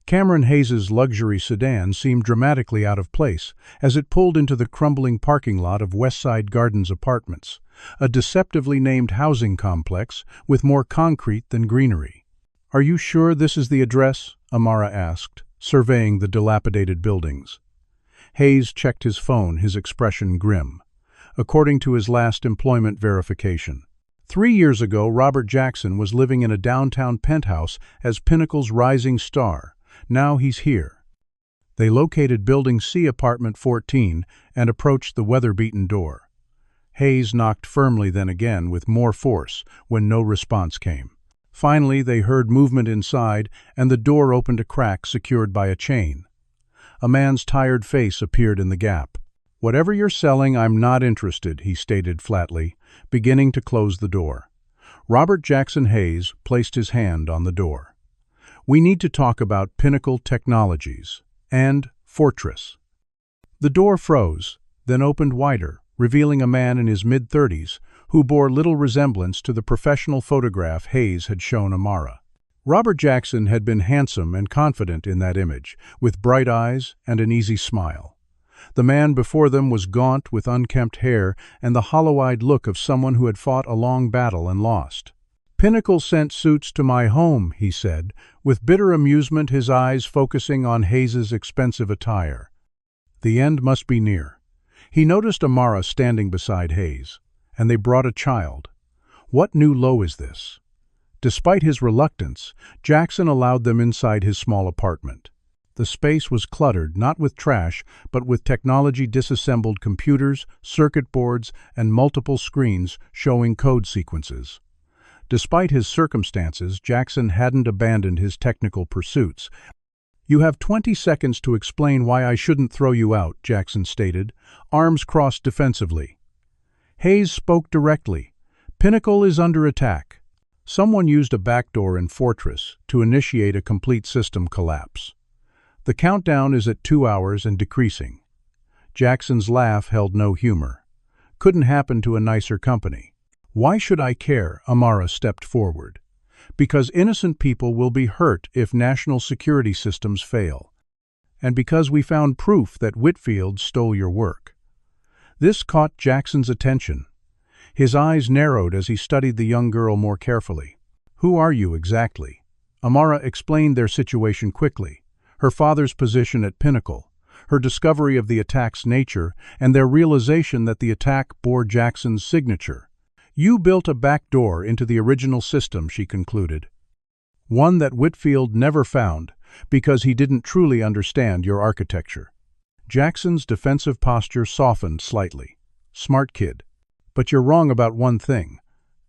Cameron Hayes's luxury sedan seemed dramatically out of place as it pulled into the crumbling parking lot of Westside Gardens Apartments, a deceptively named housing complex with more concrete than greenery. "Are you sure this is the address?" Amara asked, surveying the dilapidated buildings. Hayes checked his phone, his expression grim. According to his last employment verification, 3 years ago, Robert Jackson was living in a downtown penthouse as Pinnacle's rising star. Now he's here. They located Building C, Apartment 14, and approached the weather-beaten door. Hayes knocked firmly, then again with more force, when no response came. Finally, they heard movement inside, and the door opened a crack secured by a chain. A man's tired face appeared in the gap. "Whatever you're selling, I'm not interested," he stated flatly, beginning to close the door. Robert Jackson Hayes placed his hand on the door. "We need to talk about Pinnacle Technologies and Fortress." The door froze, then opened wider, revealing a man in his mid-30s who bore little resemblance to the professional photograph Hayes had shown Amara. Robert Jackson had been handsome and confident in that image, with bright eyes and an easy smile. The man before them was gaunt with unkempt hair and the hollow-eyed look of someone who had fought a long battle and lost. "Pinnacle sent suits to my home," he said, with bitter amusement, his eyes focusing on Hayes's expensive attire. The end must be near. He noticed Amara standing beside Hayes, and they brought a child. What new low is this? Despite his reluctance, Jackson allowed them inside his small apartment. The space was cluttered not with trash, but with technology-disassembled computers, circuit boards, and multiple screens showing code sequences. Despite his circumstances, Jackson hadn't abandoned his technical pursuits. "You have 20 seconds to explain why I shouldn't throw you out," Jackson stated, arms crossed defensively. Hayes spoke directly. "Pinnacle is under attack. Someone used a backdoor in Fortress to initiate a complete system collapse. The countdown is at 2 hours and decreasing." Jackson's laugh held no humor. "Couldn't happen to a nicer company." "Why should I care?" Amara stepped forward. "Because innocent people will be hurt if national security systems fail. And because we found proof that Whitfield stole your work." This caught Jackson's attention. His eyes narrowed as he studied the young girl more carefully. "Who are you exactly?" Amara explained their situation quickly, her father's position at Pinnacle, her discovery of the attack's nature, and their realization that the attack bore Jackson's signature. "You built a backdoor into the original system," she concluded. "One that Whitfield never found, because he didn't truly understand your architecture." Jackson's defensive posture softened slightly. "Smart kid. But you're wrong about one thing.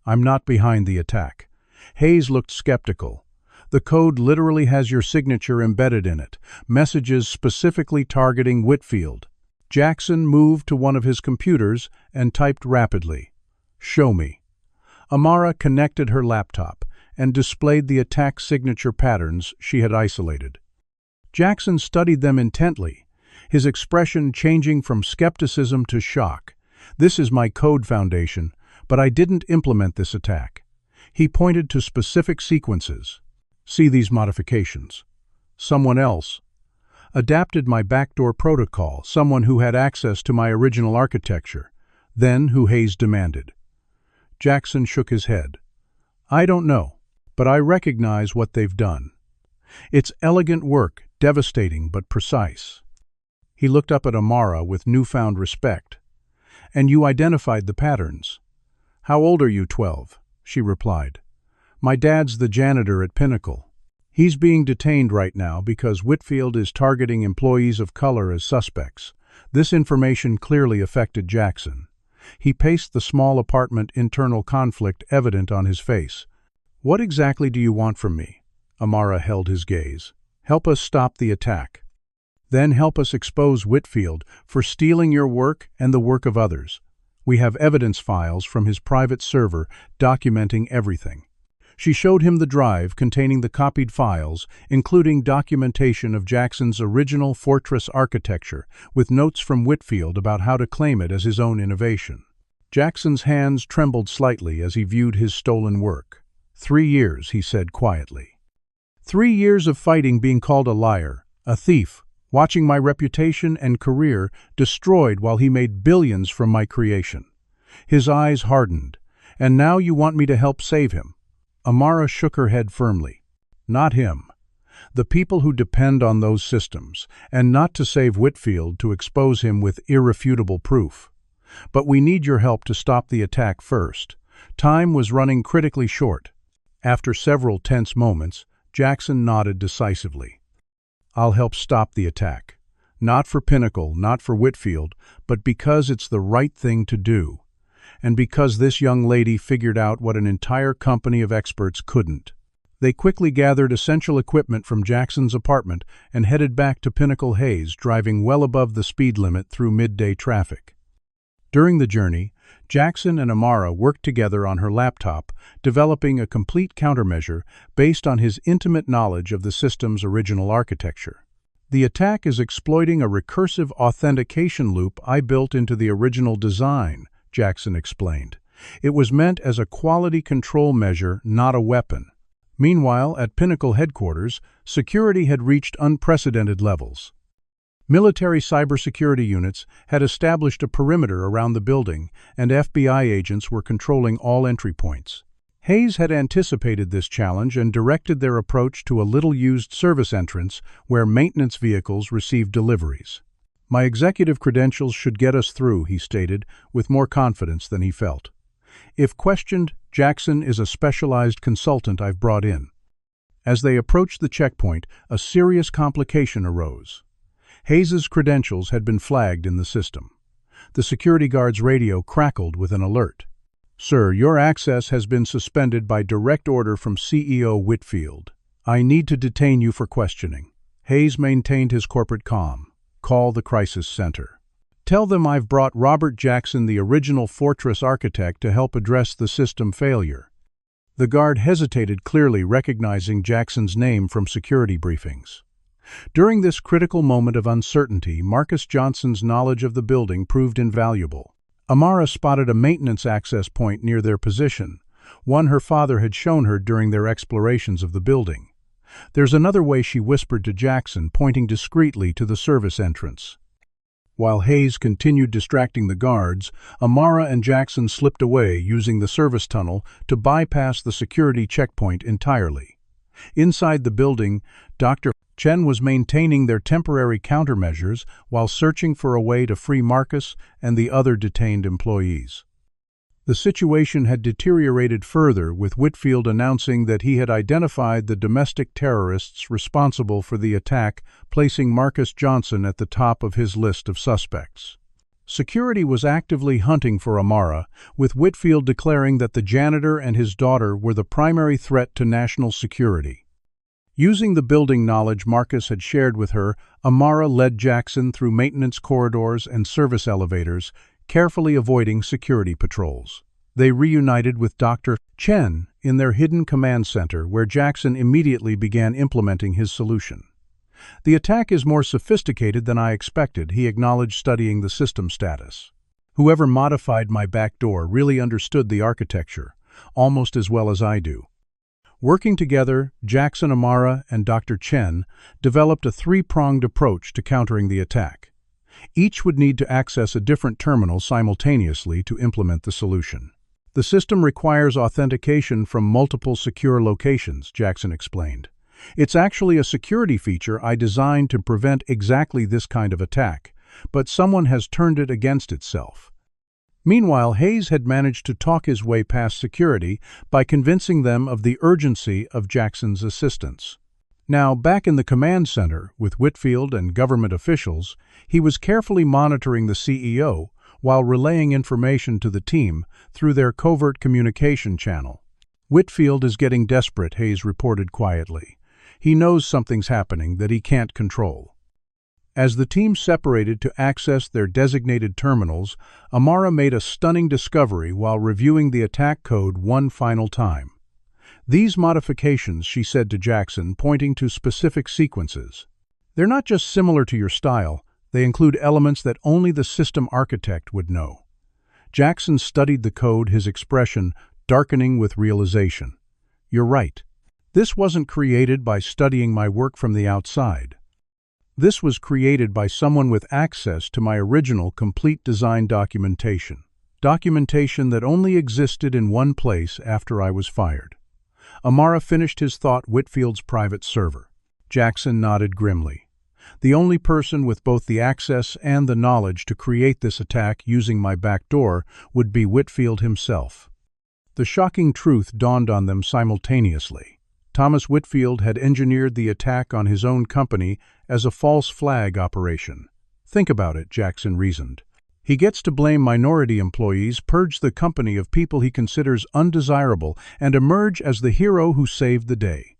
I'm not behind the attack." Hayes looked skeptical. "The code literally has your signature embedded in it, messages specifically targeting Whitfield." Jackson moved to one of his computers and typed rapidly. "Show me." Amara connected her laptop and displayed the attack signature patterns she had isolated. Jackson studied them intently, his expression changing from skepticism to shock. "This is my code foundation, but I didn't implement this attack." He pointed to specific sequences. "See these modifications. Someone else adapted my backdoor protocol, someone who had access to my original architecture, then who Hayes demanded." Jackson shook his head. "I don't know, but I recognize what they've done. It's elegant work, devastating but precise." He looked up at Amara with newfound respect. "And you identified the patterns." "How old are you?" 12, she replied. "My dad's the janitor at Pinnacle. He's being detained right now because Whitfield is targeting employees of color as suspects." This information clearly affected Jackson. He paced the small apartment, internal conflict evident on his face. "What exactly do you want from me?" Amara held his gaze. "Help us stop the attack. Then help us expose Whitfield for stealing your work and the work of others. We have evidence files from his private server documenting everything." She showed him the drive containing the copied files, including documentation of Jackson's original Fortress architecture, with notes from Whitfield about how to claim it as his own innovation. Jackson's hands trembled slightly as he viewed his stolen work. 3 years, he said quietly. 3 years of fighting, being called a liar, a thief, watching my reputation and career destroyed while he made billions from my creation. His eyes hardened. "And now you want me to help save him?" Amara shook her head firmly. "Not him. The people who depend on those systems, and not to save Whitfield to expose him with irrefutable proof. But we need your help to stop the attack first." Time was running critically short. After several tense moments, Jackson nodded decisively. "I'll help stop the attack. Not for Pinnacle, not for Whitfield, but because it's the right thing to do. And because this young lady figured out what an entire company of experts couldn't." They quickly gathered essential equipment from Jackson's apartment and headed back to Pinnacle Hayes, driving well above the speed limit through midday traffic. During the journey, Jackson and Amara worked together on her laptop, developing a complete countermeasure based on his intimate knowledge of the system's original architecture. The attack is exploiting a recursive authentication loop I built into the original design, Jackson explained. It was meant as a quality control measure, not a weapon. Meanwhile, at Pinnacle headquarters, security had reached unprecedented levels. Military cybersecurity units had established a perimeter around the building, and FBI agents were controlling all entry points. Hayes had anticipated this challenge and directed their approach to a little-used service entrance where maintenance vehicles received deliveries. "My executive credentials should get us through," he stated, with more confidence than he felt. "If questioned, Jackson is a specialized consultant I've brought in." As they approached the checkpoint, a serious complication arose. Hayes's credentials had been flagged in the system. The security guard's radio crackled with an alert. "Sir, your access has been suspended by direct order from CEO Whitfield. I need to detain you for questioning." Hayes maintained his corporate calm. "Call the crisis center. Tell them I've brought Robert Jackson, the original fortress architect, to help address the system failure." The guard hesitated, clearly recognizing Jackson's name from security briefings. During this critical moment of uncertainty, Marcus Johnson's knowledge of the building proved invaluable. Amara spotted a maintenance access point near their position, one her father had shown her during their explorations of the building. "There's another way," she whispered to Jackson, pointing discreetly to the service entrance. While Hayes continued distracting the guards, Amara and Jackson slipped away, using the service tunnel to bypass the security checkpoint entirely. Inside the building, Dr. Chen was maintaining their temporary countermeasures while searching for a way to free Marcus and the other detained employees. The situation had deteriorated further, with Whitfield announcing that he had identified the domestic terrorists responsible for the attack, placing Marcus Johnson at the top of his list of suspects. Security was actively hunting for Amara, with Whitfield declaring that the janitor and his daughter were the primary threat to national security. Using the building knowledge Marcus had shared with her, Amara led Jackson through maintenance corridors and service elevators, carefully avoiding security patrols. They reunited with Dr. Chen in their hidden command center, where Jackson immediately began implementing his solution. "The attack is more sophisticated than I expected," he acknowledged, studying the system status. "Whoever modified my back door really understood the architecture, almost as well as I do." Working together, Jackson, Amara, and Dr. Chen developed a three-pronged approach to countering the attack. Each would need to access a different terminal simultaneously to implement the solution. "The system requires authentication from multiple secure locations," Jackson explained. "It's actually a security feature I designed to prevent exactly this kind of attack, but someone has turned it against itself." Meanwhile, Hayes had managed to talk his way past security by convincing them of the urgency of Jackson's assistance. Now, back in the command center, with Whitfield and government officials, he was carefully monitoring the CEO while relaying information to the team through their covert communication channel. "Whitfield is getting desperate," Hayes reported quietly. "He knows something's happening that he can't control." As the team separated to access their designated terminals, Amara made a stunning discovery while reviewing the attack code one final time. "These modifications," she said to Jackson, pointing to specific sequences, "they're not just similar to your style, they include elements that only the system architect would know." Jackson studied the code, his expression darkening with realization. "You're right. This wasn't created by studying my work from the outside. This was created by someone with access to my original complete design documentation that only existed in one place after I was fired." Amara finished his thought, "Whitfield's private server." Jackson nodded grimly. "The only person with both the access and the knowledge to create this attack using my back door would be Whitfield himself." The shocking truth dawned on them simultaneously. Thomas Whitfield had engineered the attack on his own company as a false flag operation. "Think about it," Jackson reasoned. "He gets to blame minority employees, purge the company of people he considers undesirable, and emerge as the hero who saved the day.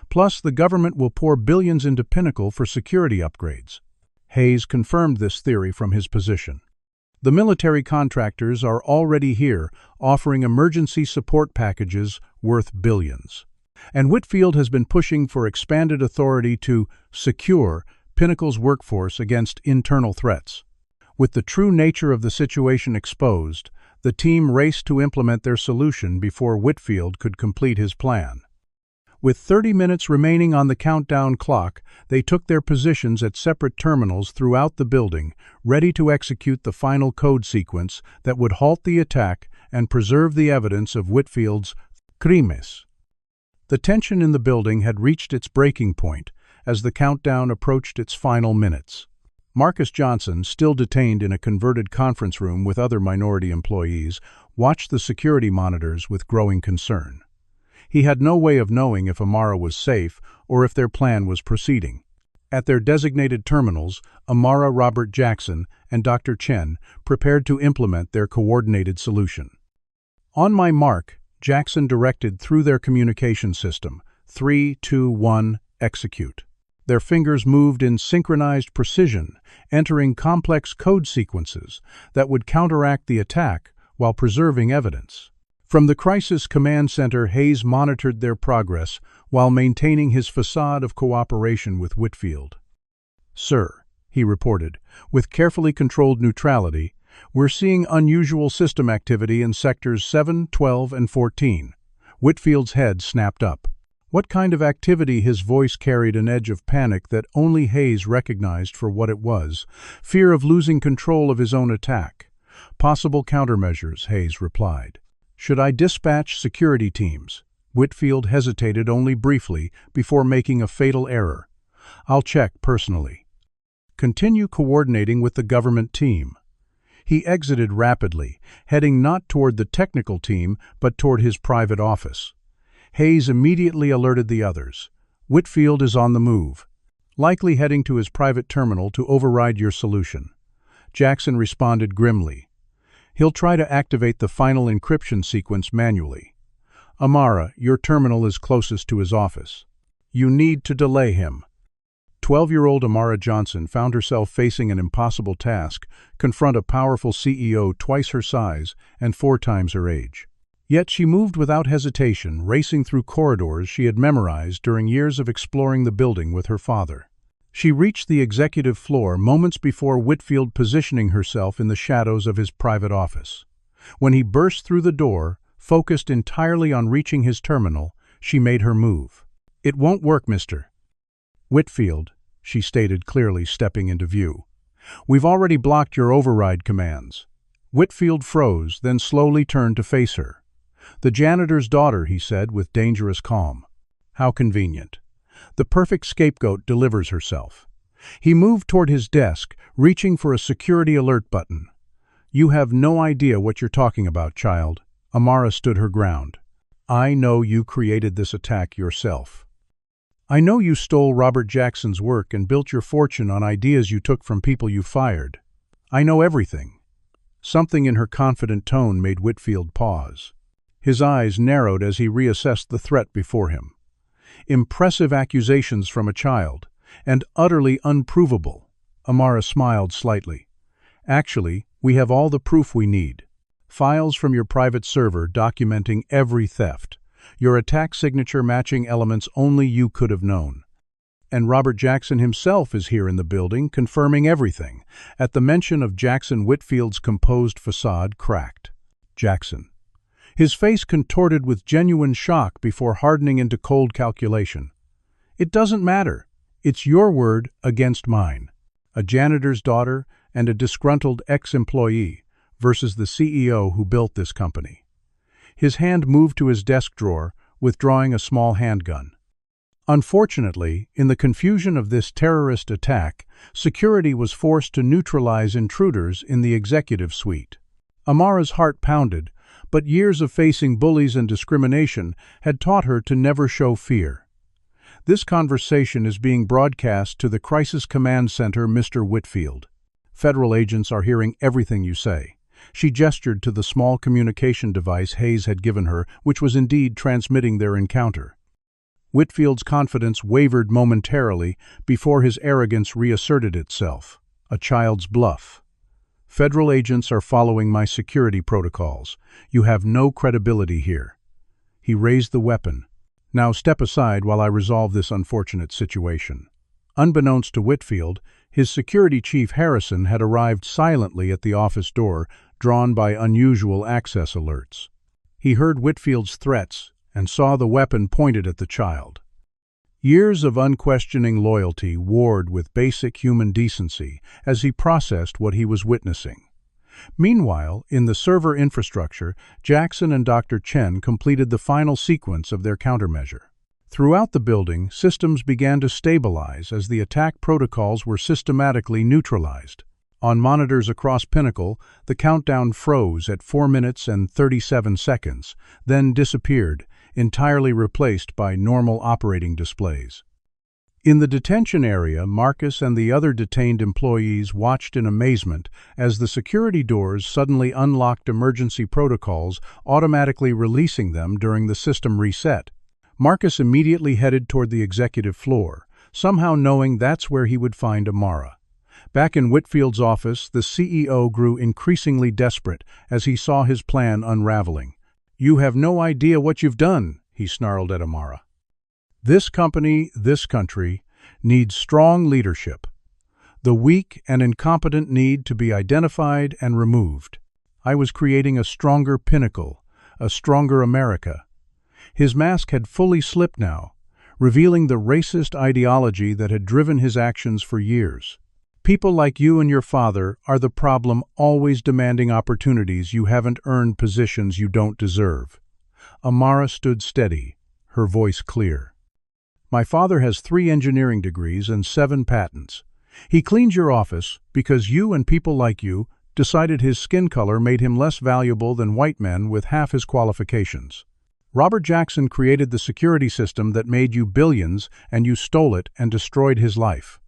Plus, the government will pour billions into Pinnacle for security upgrades." Hayes confirmed this theory from his position. "The military contractors are already here, offering emergency support packages worth billions. And Whitfield has been pushing for expanded authority to secure Pinnacle's workforce against internal threats. With the true nature of the situation exposed, the team raced to implement their solution before Whitfield could complete his plan. With 30 minutes remaining on the countdown clock, they took their positions at separate terminals throughout the building, ready to execute the final code sequence that would halt the attack and preserve the evidence of Whitfield's crimes. The tension in the building had reached its breaking point as the countdown approached its final minutes. Marcus Johnson, still detained in a converted conference room with other minority employees, watched the security monitors with growing concern. He had no way of knowing if Amara was safe or if their plan was proceeding. At their designated terminals, Amara Robert Jackson and Dr. Chen prepared to implement their coordinated solution. On my mark, Jackson directed through their communication system. 3, 2, 1, execute. Their fingers moved in synchronized precision, entering complex code sequences that would counteract the attack while preserving evidence. From the Crisis Command Center, Hayes monitored their progress while maintaining his facade of cooperation with Whitfield. "Sir," he reported, with carefully controlled neutrality, "we're seeing unusual system activity in sectors 7, 12, and 14. Whitfield's head snapped up. What kind of activity? His voice carried an edge of panic that only Hayes recognized for what it was: fear of losing control of his own attack. "Possible countermeasures," Hayes replied. "Should I dispatch security teams?" Whitfield hesitated only briefly before making a fatal error. "I'll check personally." "Continue coordinating with the government team." He exited rapidly, heading not toward the technical team but toward his private office. Hayes immediately alerted the others. "Whitfield is on the move, likely heading to his private terminal to override your solution." Jackson responded grimly. "He'll try to activate the final encryption sequence manually. Amara, your terminal is closest to his office. You need to delay him." 12-year-old Amara Johnson found herself facing an impossible task: confront a powerful CEO twice her size and 4 times her age. Yet she moved without hesitation, racing through corridors she had memorized during years of exploring the building with her father. She reached the executive floor moments before Whitfield, positioning herself in the shadows of his private office. When he burst through the door, focused entirely on reaching his terminal, she made her move. "It won't work, Mr. Whitfield," she stated clearly, stepping into view. "We've already blocked your override commands." Whitfield froze, then slowly turned to face her. "The janitor's daughter," he said with dangerous calm. "How convenient. The perfect scapegoat delivers herself." He moved toward his desk, reaching for a security alert button. "You have no idea what you're talking about, child." Amara stood her ground. "I know you created this attack yourself. I know you stole Robert Jackson's work and built your fortune on ideas you took from people you fired. I know everything." Something in her confident tone made Whitfield pause. His eyes narrowed as he reassessed the threat before him. Impressive accusations from a child, and utterly unprovable. Amara smiled slightly. "Actually, we have all the proof we need. Files from your private server documenting every theft. Your attack signature matching elements only you could have known. And Robert Jackson himself is here in the building, confirming everything." At the mention of Jackson, Whitfield's composed facade cracked. "Jackson." His face contorted with genuine shock before hardening into cold calculation. "It doesn't matter. It's your word against mine. A janitor's daughter and a disgruntled ex-employee versus the CEO who built this company." His hand moved to his desk drawer, withdrawing a small handgun. Unfortunately, in the confusion of this terrorist attack, security was forced to neutralize intruders in the executive suite. Amara's heart pounded, but years of facing bullies and discrimination had taught her to never show fear. "This conversation is being broadcast to the Crisis Command Center, Mr. Whitfield. Federal agents are hearing everything you say." She gestured to the small communication device Hayes had given her, which was indeed transmitting their encounter. Whitfield's confidence wavered momentarily before his arrogance reasserted itself. A child's bluff. "Federal agents are following my security protocols. You have no credibility here." He raised the weapon. "Now step aside while I resolve this unfortunate situation." Unbeknownst to Whitfield, his security chief Harrison had arrived silently at the office door, drawn by unusual access alerts. He heard Whitfield's threats and saw the weapon pointed at the child. Years of unquestioning loyalty warred with basic human decency as he processed what he was witnessing. Meanwhile, in the server infrastructure, Jackson and Dr. Chen completed the final sequence of their countermeasure. Throughout the building, systems began to stabilize as the attack protocols were systematically neutralized. On monitors across Pinnacle, the countdown froze at 4 minutes and 37 seconds, then disappeared, entirely replaced by normal operating displays. In the detention area, Marcus and the other detained employees watched in amazement as the security doors suddenly unlocked emergency protocols, automatically releasing them during the system reset. Marcus immediately headed toward the executive floor, somehow knowing that's where he would find Amara. Back in Whitfield's office, the CEO grew increasingly desperate as he saw his plan unraveling. "You have no idea what you've done," he snarled at Amara. "This company, this country, needs strong leadership. The weak and incompetent need to be identified and removed. I was creating a stronger Pinnacle, a stronger America." His mask had fully slipped now, revealing the racist ideology that had driven his actions for years. "People like you and your father are the problem, always demanding opportunities you haven't earned, positions you don't deserve." Amara stood steady, her voice clear. "My father has 3 engineering degrees and 7 patents. He cleaned your office because you and people like you decided his skin color made him less valuable than white men with half his qualifications. Robert Jackson created the security system that made you billions, and you stole it and destroyed his life.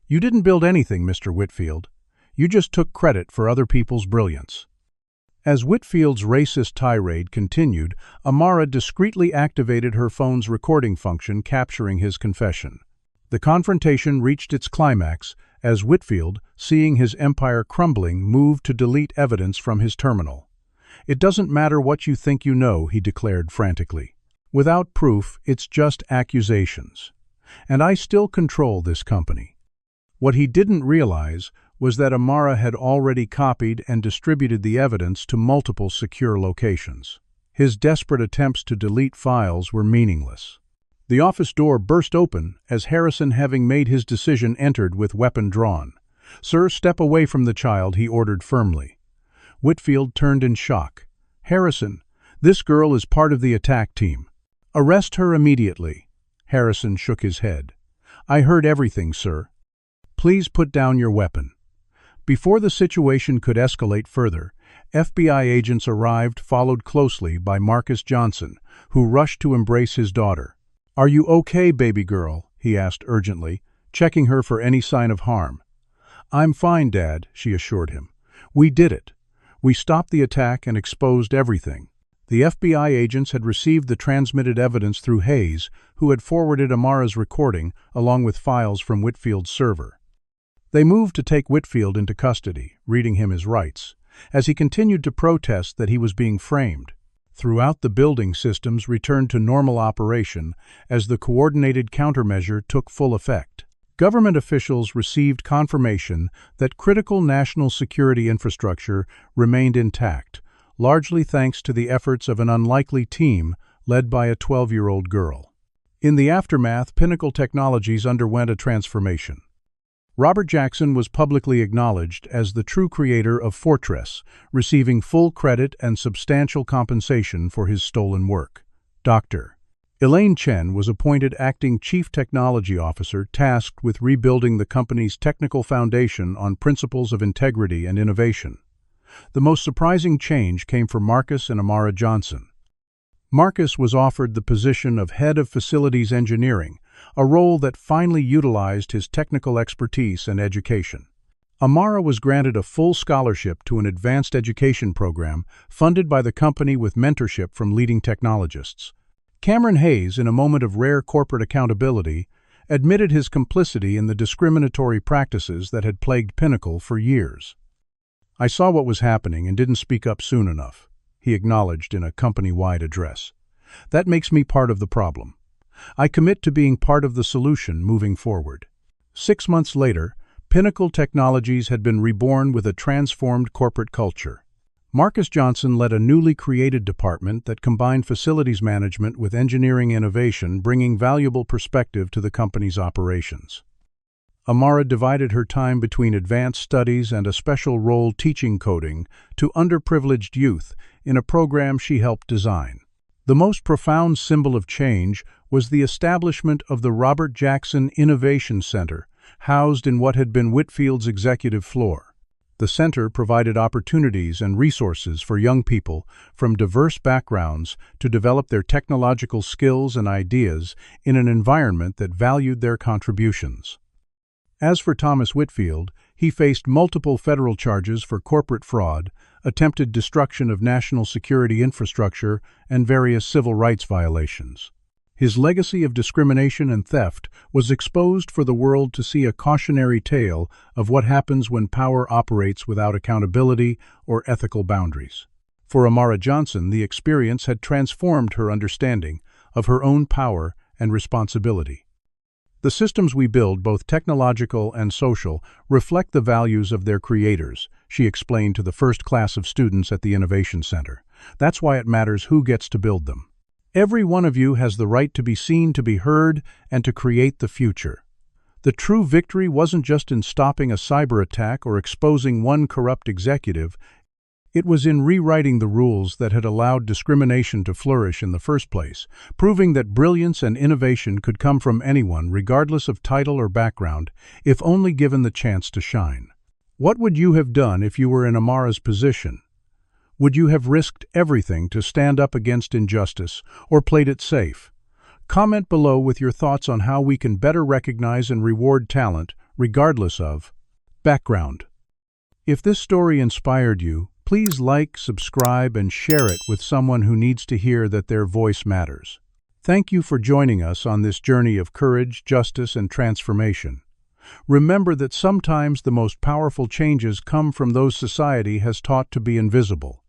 You didn't build anything, Mr. Whitfield. You just took credit for other people's brilliance." As Whitfield's racist tirade continued, Amara discreetly activated her phone's recording function, capturing his confession. The confrontation reached its climax as Whitfield, seeing his empire crumbling, moved to delete evidence from his terminal. "It doesn't matter what you think you know," he declared frantically. "Without proof, it's just accusations. And I still control this company." What he didn't realize was that Amara had already copied and distributed the evidence to multiple secure locations. His desperate attempts to delete files were meaningless. The office door burst open as Harrison, having made his decision, entered with weapon drawn. "Sir, step away from the child," he ordered firmly. Whitfield turned in shock. "Harrison, this girl is part of the attack team. Arrest her immediately." Harrison shook his head. "I heard everything, sir. Please put down your weapon." Before the situation could escalate further, FBI agents arrived, followed closely by Amara Johnson, who rushed to embrace his daughter. "Are you okay, baby girl?" he asked urgently, checking her for any sign of harm. "I'm fine, Dad," she assured him. "We did it. We stopped the attack and exposed everything." The FBI agents had received the transmitted evidence through Hayes, who had forwarded Amara's recording along with files from Whitfield's server. They moved to take Whitfield into custody, reading him his rights, as he continued to protest that he was being framed. Throughout the building, systems returned to normal operation as the coordinated countermeasure took full effect. Government officials received confirmation that critical national security infrastructure remained intact, largely thanks to the efforts of an unlikely team led by a 12-year-old girl. In the aftermath, Pinnacle Technologies underwent a transformation. Robert Jackson was publicly acknowledged as the true creator of Fortress, receiving full credit and substantial compensation for his stolen work. Dr. Chen was appointed acting Chief Technology Officer, tasked with rebuilding the company's technical foundation on principles of integrity and innovation. The most surprising change came for Marcus and Amara Johnson. Marcus was offered the position of Head of Facilities Engineering, a role that finally utilized his technical expertise and education. Amara was granted a full scholarship to an advanced education program funded by the company with mentorship from leading technologists. Cameron Hayes, in a moment of rare corporate accountability, admitted his complicity in the discriminatory practices that had plagued Pinnacle for years. "I saw what was happening and didn't speak up soon enough," he acknowledged in a company-wide address. "That makes me part of the problem. I commit to being part of the solution moving forward." 6 months later, Pinnacle Technologies had been reborn with a transformed corporate culture. Amara Johnson led a newly created department that combined facilities management with engineering innovation, bringing valuable perspective to the company's operations. Amara divided her time between advanced studies and a special role teaching coding to underprivileged youth in a program she helped design. The most profound symbol of change was the establishment of the Robert Jackson Innovation Center, housed in what had been Whitfield's executive floor. The center provided opportunities and resources for young people from diverse backgrounds to develop their technological skills and ideas in an environment that valued their contributions. As for Thomas Whitfield, he faced multiple federal charges for corporate fraud, attempted destruction of national security infrastructure, and various civil rights violations. His legacy of discrimination and theft was exposed for the world to see, a cautionary tale of what happens when power operates without accountability or ethical boundaries. For Amara Johnson, the experience had transformed her understanding of her own power and responsibility. The systems we build, both technological and social, reflect the values of their creators, she explained to the first class of students at the Innovation Center. That's why it matters who gets to build them. Every one of you has the right to be seen, to be heard, and to create the future. The true victory wasn't just in stopping a cyber attack or exposing one corrupt executive. It was in rewriting the rules that had allowed discrimination to flourish in the first place, proving that brilliance and innovation could come from anyone, regardless of title or background, if only given the chance to shine. What would you have done if you were in Amara's position? Would you have risked everything to stand up against injustice, or played it safe? Comment below with your thoughts on how we can better recognize and reward talent, regardless of background. If this story inspired you, please like, subscribe, and share it with someone who needs to hear that their voice matters. Thank you for joining us on this journey of courage, justice, and transformation. Remember that sometimes the most powerful changes come from those society has taught to be invisible.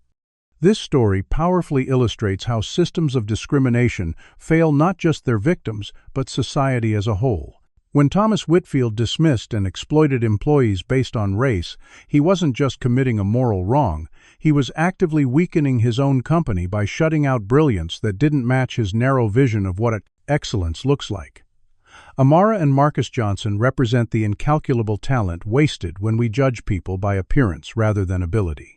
This story powerfully illustrates how systems of discrimination fail not just their victims, but society as a whole. When Thomas Whitfield dismissed and exploited employees based on race, he wasn't just committing a moral wrong, he was actively weakening his own company by shutting out brilliance that didn't match his narrow vision of what excellence looks like. Amara and Amara Johnson represent the incalculable talent wasted when we judge people by appearance rather than ability.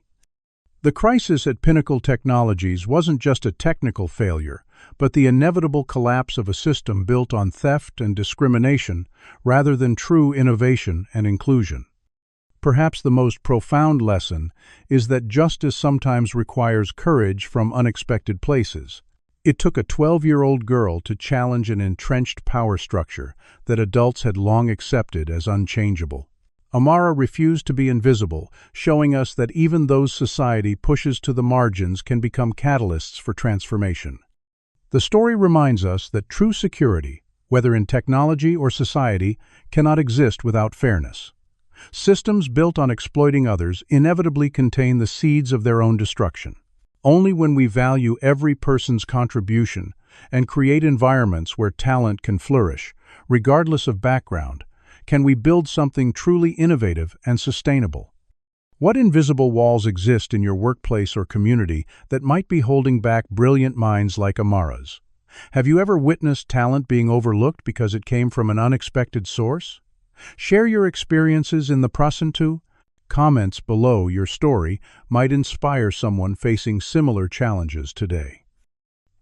The crisis at Pinnacle Technologies wasn't just a technical failure, but the inevitable collapse of a system built on theft and discrimination rather than true innovation and inclusion. Perhaps the most profound lesson is that justice sometimes requires courage from unexpected places. It took a 12-year-old girl to challenge an entrenched power structure that adults had long accepted as unchangeable. Amara refused to be invisible, showing us that even those society pushes to the margins can become catalysts for transformation. The story reminds us that true security, whether in technology or society, cannot exist without fairness. Systems built on exploiting others inevitably contain the seeds of their own destruction. Only when we value every person's contribution and create environments where talent can flourish, regardless of background, can we build something truly innovative and sustainable. What invisible walls exist in your workplace or community that might be holding back brilliant minds like Amara's? Have you ever witnessed talent being overlooked because it came from an unexpected source? Share your experiences in the process too. Comments below your story might inspire someone facing similar challenges today.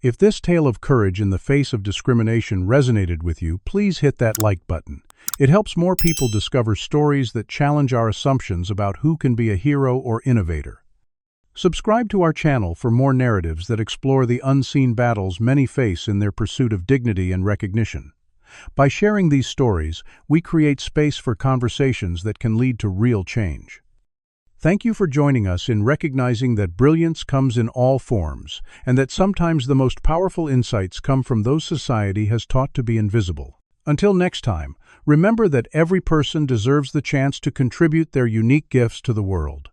If this tale of courage in the face of discrimination resonated with you, please hit that like button. It helps more people discover stories that challenge our assumptions about who can be a hero or innovator. Subscribe to our channel for more narratives that explore the unseen battles many face in their pursuit of dignity and recognition. By sharing these stories, we create space for conversations that can lead to real change. Thank you for joining us in recognizing that brilliance comes in all forms, and that sometimes the most powerful insights come from those society has taught to be invisible. Until next time, remember that every person deserves the chance to contribute their unique gifts to the world.